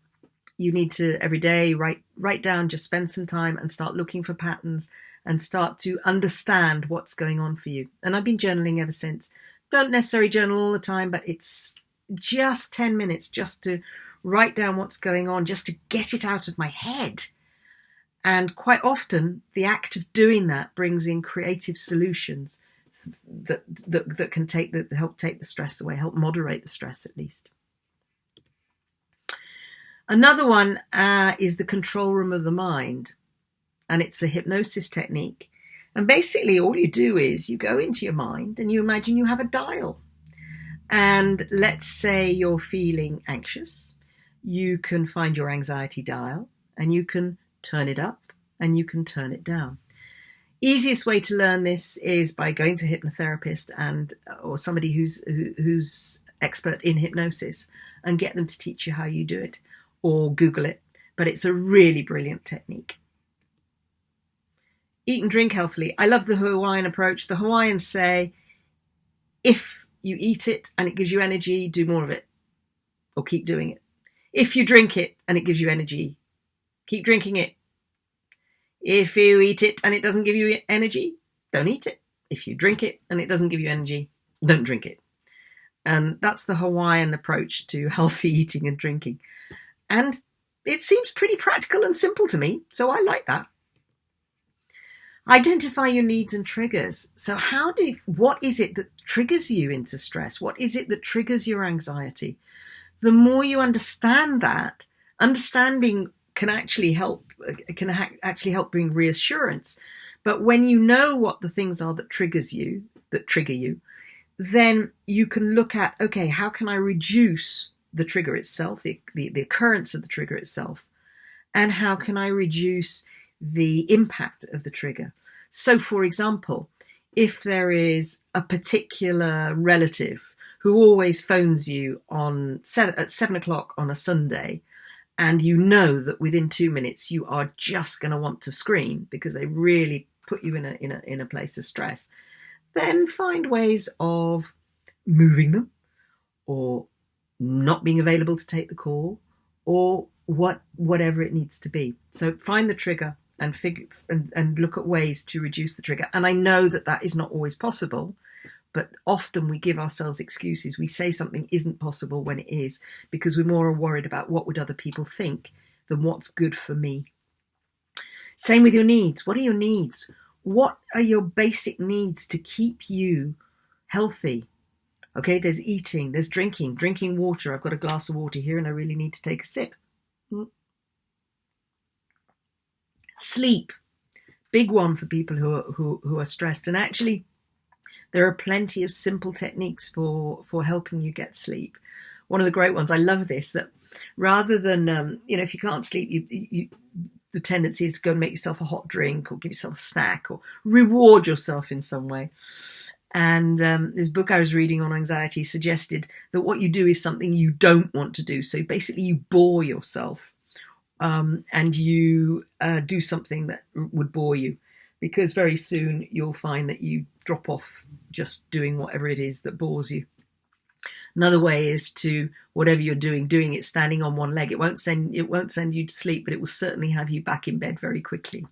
You need to every day write down, just spend some time and start looking for patterns and start to understand what's going on for you. And I've been journaling ever since. Don't necessarily journal all the time, but it's just 10 minutes just to write down what's going on, just to get it out of my head. And quite often, the act of doing that brings in creative solutions that can help take the stress away, help moderate the stress at least. Another one is the control room of the mind. and it's a hypnosis technique. And basically all you do is you go into your mind and you imagine you have a dial. And let's say you're feeling anxious. You can find your anxiety dial and you can turn it up and you can turn it down. Easiest way to learn this is by going to a hypnotherapist or somebody who's expert in hypnosis and get them to teach you how you do it, or Google it. But it's a really brilliant technique. Eat and drink healthily. I love the Hawaiian approach. The Hawaiians say, if you eat it and it gives you energy, do more of it, or keep doing it. If you drink it and it gives you energy, keep drinking it. If you eat it and it doesn't give you energy, don't eat it. If you drink it and it doesn't give you energy, don't drink it. And that's the Hawaiian approach to healthy eating and drinking. And it seems pretty practical and simple to me, so I like that. Identify your needs and triggers. So what is it that triggers you into stress? What is it that triggers your anxiety? The more you understand that, understanding can actually help bring reassurance. But when you know what the things are that trigger you, then you can look at, okay, how can I reduce the trigger itself, the occurrence of the trigger itself, and how can I reduce the impact of the trigger? So, for example, if there is a particular relative who always phones you at 7 o'clock on a Sunday, and you know that within 2 minutes you are just going to want to scream because they really put you in a place of stress, then find ways of moving them, or not being available to take the call, or whatever it needs to be. So find the trigger and look at ways to reduce the trigger. And I know that is not always possible, but often we give ourselves excuses. We say something isn't possible when it is, because we're more worried about what would other people think than what's good for me. Same with your needs. What are your needs? What are your basic needs to keep you healthy? Okay, there's eating, there's drinking water. I've got a glass of water here and I really need to take a sip. Sleep, big one for people who are stressed. And actually, there are plenty of simple techniques for helping you get sleep. One of the great ones, I love this, that rather than, if you can't sleep, the tendency is to go and make yourself a hot drink or give yourself a snack or reward yourself in some way. And this book I was reading on anxiety suggested that what you do is something you don't want to do. So basically you bore yourself and you do something that would bore you, because very soon you'll find that you drop off just doing whatever it is that bores you. Another way is to, whatever you're doing it standing on one leg. It won't send you to sleep, but it will certainly have you back in bed very quickly.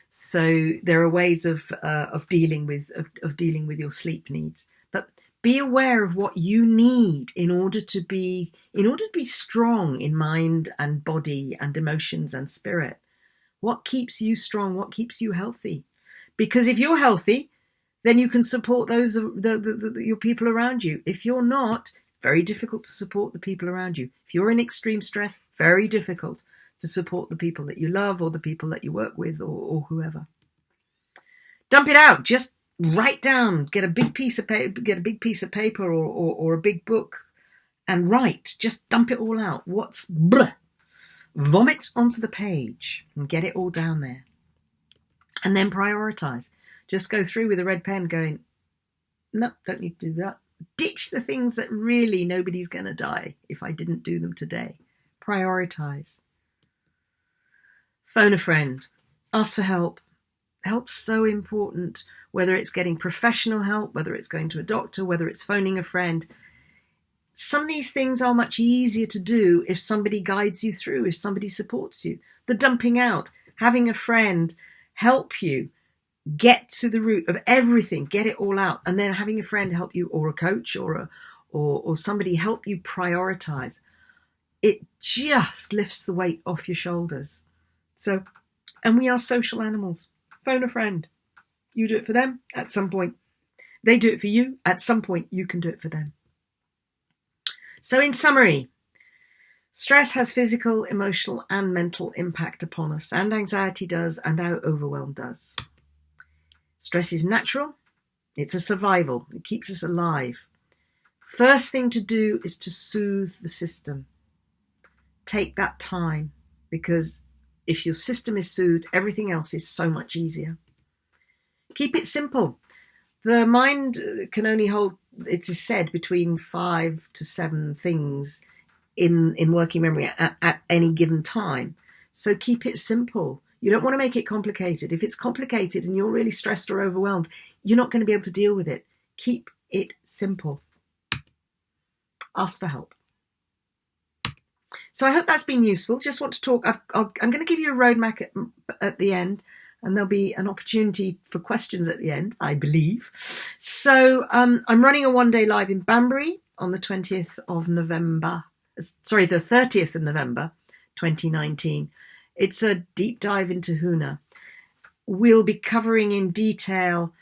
So there are ways of dealing with your sleep needs. But be aware of what you need in order to be strong in mind and body and emotions and spirit. What keeps you strong? What keeps you healthy? Because if you're healthy, then you can support those your people around you. If you're not, very difficult to support the people around you. If you're in extreme stress, very difficult to support the people that you love or the people that you work with or whoever. Dump it out. Just write down. Get a big piece of paper or a big book and write. Just dump it all out. Vomit onto the page and get it all down there. And then prioritize. Just go through with a red pen going, no, don't need to do that. Ditch the things that really nobody's going to die if I didn't do them today. Prioritize. Phone a friend. Ask for help. Help's so important, whether it's getting professional help, whether it's going to a doctor, whether it's phoning a friend. Some of these things are much easier to do if somebody guides you through, if somebody supports you. The dumping out, having a friend help you get to the root of everything, get it all out, and then having a friend help you, or a coach or somebody help you prioritize. It just lifts the weight off your shoulders. So, and we are social animals. Phone a friend. You do it for them at some point. They do it for you. At some point, you can do it for them. So in summary, Stress has physical, emotional, and mental impact upon us, and anxiety does, and our overwhelm does. Stress is natural. It's a survival. It keeps us alive. First thing to do is to soothe the system. Take that time, because if your system is soothed, everything else is so much easier. Keep it simple. The mind can only hold, it is said, between 5 to 7 things in working memory at any given time. So keep it simple. You don't want to make it complicated. If it's complicated and you're really stressed or overwhelmed, you're not going to be able to deal with it. Keep it simple. Ask for help. So I hope that's been useful. Just want to talk. I'm going to give you a roadmap at the end, and there'll be an opportunity for questions at the end, I believe. So I'm running a one-day live in Banbury on the 20th of November. Sorry, the 30th of November, 2019. It's a deep dive into Huna. We'll be covering in detail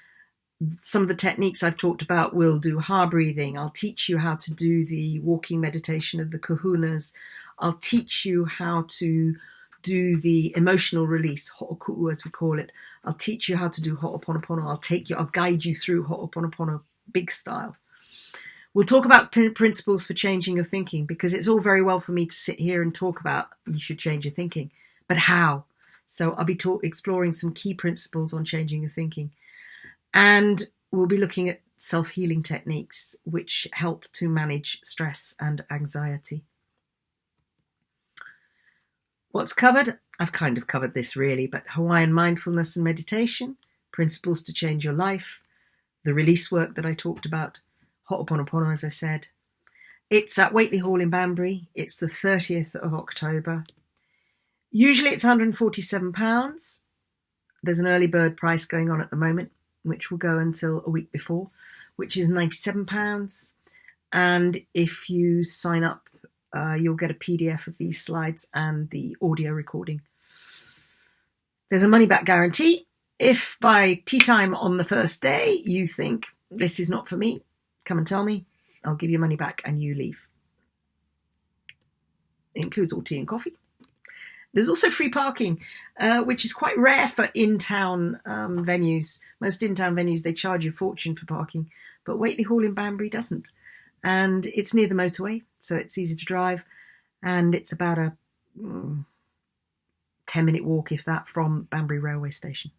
some of the techniques I've talked about. We'll do heart breathing. I'll teach you how to do the walking meditation of the kahunas. I'll teach you how to do the emotional release, ho'oku'u as we call it. I'll teach you how to do ho'oponopono. I'll guide you through ho'oponopono big style. We'll talk about principles for changing your thinking, because it's all very well for me to sit here and talk about you should change your thinking, but how? So I'll be exploring some key principles on changing your thinking. And we'll be looking at self-healing techniques which help to manage stress and anxiety. What's covered? I've kind of covered this really, but Hawaiian mindfulness and meditation, principles to change your life, the release work that I talked about, ho'oponopono, as I said. It's at Waitley Hall in Banbury. It's the 30th of October. Usually it's £147. There's an early bird price going on at the moment, which will go until a week before, which is £97. And if you sign up, you'll get a PDF of these slides and the audio recording. There's a money-back guarantee. If by tea time on the first day you think, this is not for me, come and tell me. I'll give you money back and you leave. It includes all tea and coffee. There's also free parking, which is quite rare for in-town venues. Most in-town venues, they charge you a fortune for parking, but Waitley Hall in Banbury doesn't. And it's near the motorway, so it's easy to drive. And it's about a 10-minute walk, if that, from Banbury Railway Station.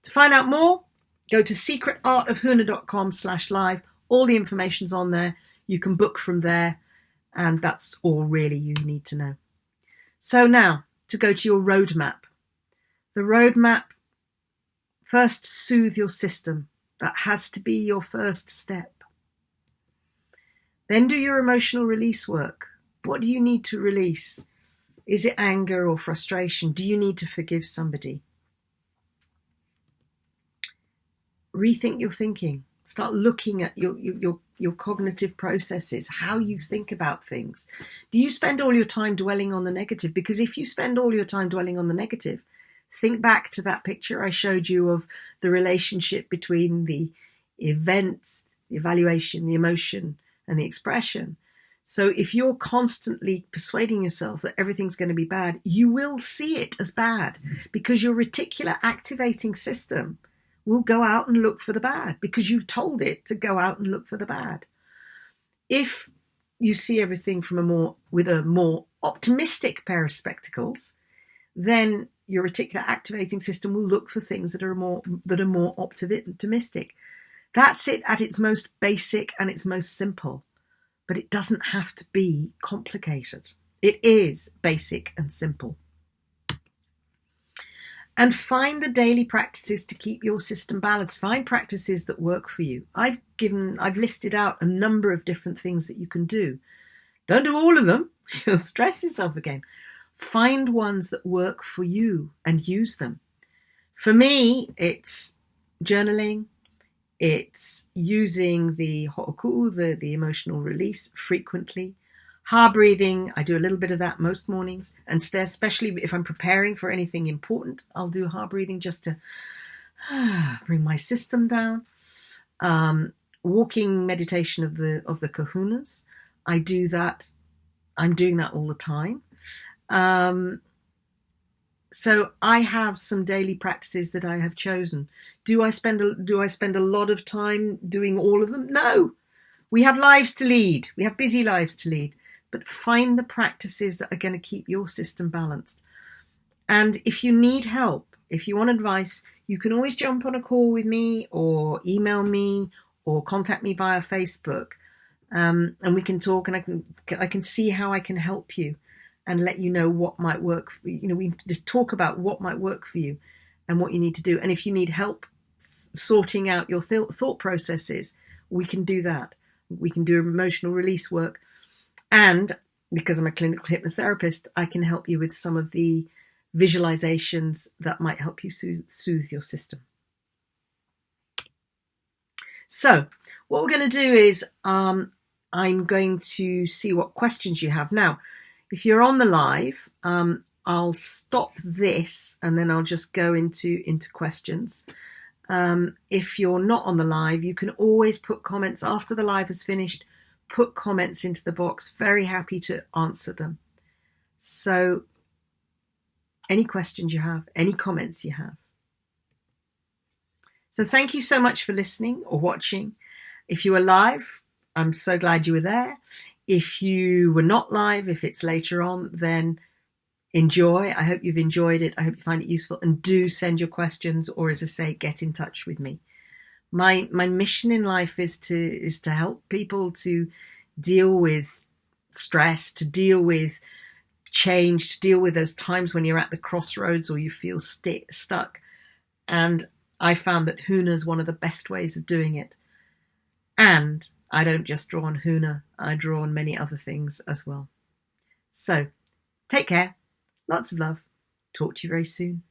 To find out more, go to secretartofhuna.com/live. All the information's on there. You can book from there. And that's all really you need to know. So now, to go to your roadmap. The roadmap, first soothe your system. That has to be your first step. Then do your emotional release work. What do you need to release? Is it anger or frustration? Do you need to forgive somebody? Rethink your thinking. Start looking at your cognitive processes, how you think about things. Do you spend all your time dwelling on the negative? Because if you spend all your time dwelling on the negative, think back to that picture I showed you of the relationship between the events, the evaluation, the emotion, and the expression. So if you're constantly persuading yourself that everything's going to be bad, you will see it as bad, because your reticular activating system will go out and look for the bad, because you've told it to go out and look for the bad. If you see everything with a more optimistic pair of spectacles, then your reticular activating system will look for things that are more optimistic. That's it at its most basic and its most simple, but it doesn't have to be complicated. It is basic and simple. And find the daily practices to keep your system balanced. Find practices that work for you. I've listed out a number of different things that you can do. Don't do all of them. You'll stress yourself again. Find ones that work for you and use them. For me, it's journaling. It's using the ho'oku'u, the emotional release, frequently. Heart breathing, I do a little bit of that most mornings, and especially if I'm preparing for anything important, I'll do heart breathing just to bring my system down. Walking meditation of the kahunas. I do that. I'm doing that all the time. So I have some daily practices that I have chosen. Do I spend a lot of time doing all of them? No. We have lives to lead. We have busy lives to lead. But find the practices that are going to keep your system balanced. And if you need help, if you want advice, you can always jump on a call with me or email me or contact me via Facebook. And we can talk, and I can see how I can help you and let you know what might work for you. You know, we just talk about what might work for you and what you need to do. And if you need help sorting out your thought processes, we can do that. We can do emotional release work. And because I'm a clinical hypnotherapist, I can help you with some of the visualizations that might help you soothe your system. So what we're going to do is I'm going to see what questions you have. Now, if you're on the live, I'll stop this and then I'll just go into questions. If you're not on the live, you can always put comments after the live has finished. Put comments into the box. Very happy to answer them. So any questions you have, any comments you have. So thank you so much for listening or watching. If you were live, I'm so glad you were there. If you were not live, if it's later on, then enjoy. I hope you've enjoyed it. I hope you find it useful, and do send your questions, or as I say, get in touch with me. My mission in life is to help people to deal with stress, to deal with change, to deal with those times when you're at the crossroads or you feel stuck. And I found that Huna is one of the best ways of doing it. And I don't just draw on Huna, I draw on many other things as well. So take care, lots of love, talk to you very soon.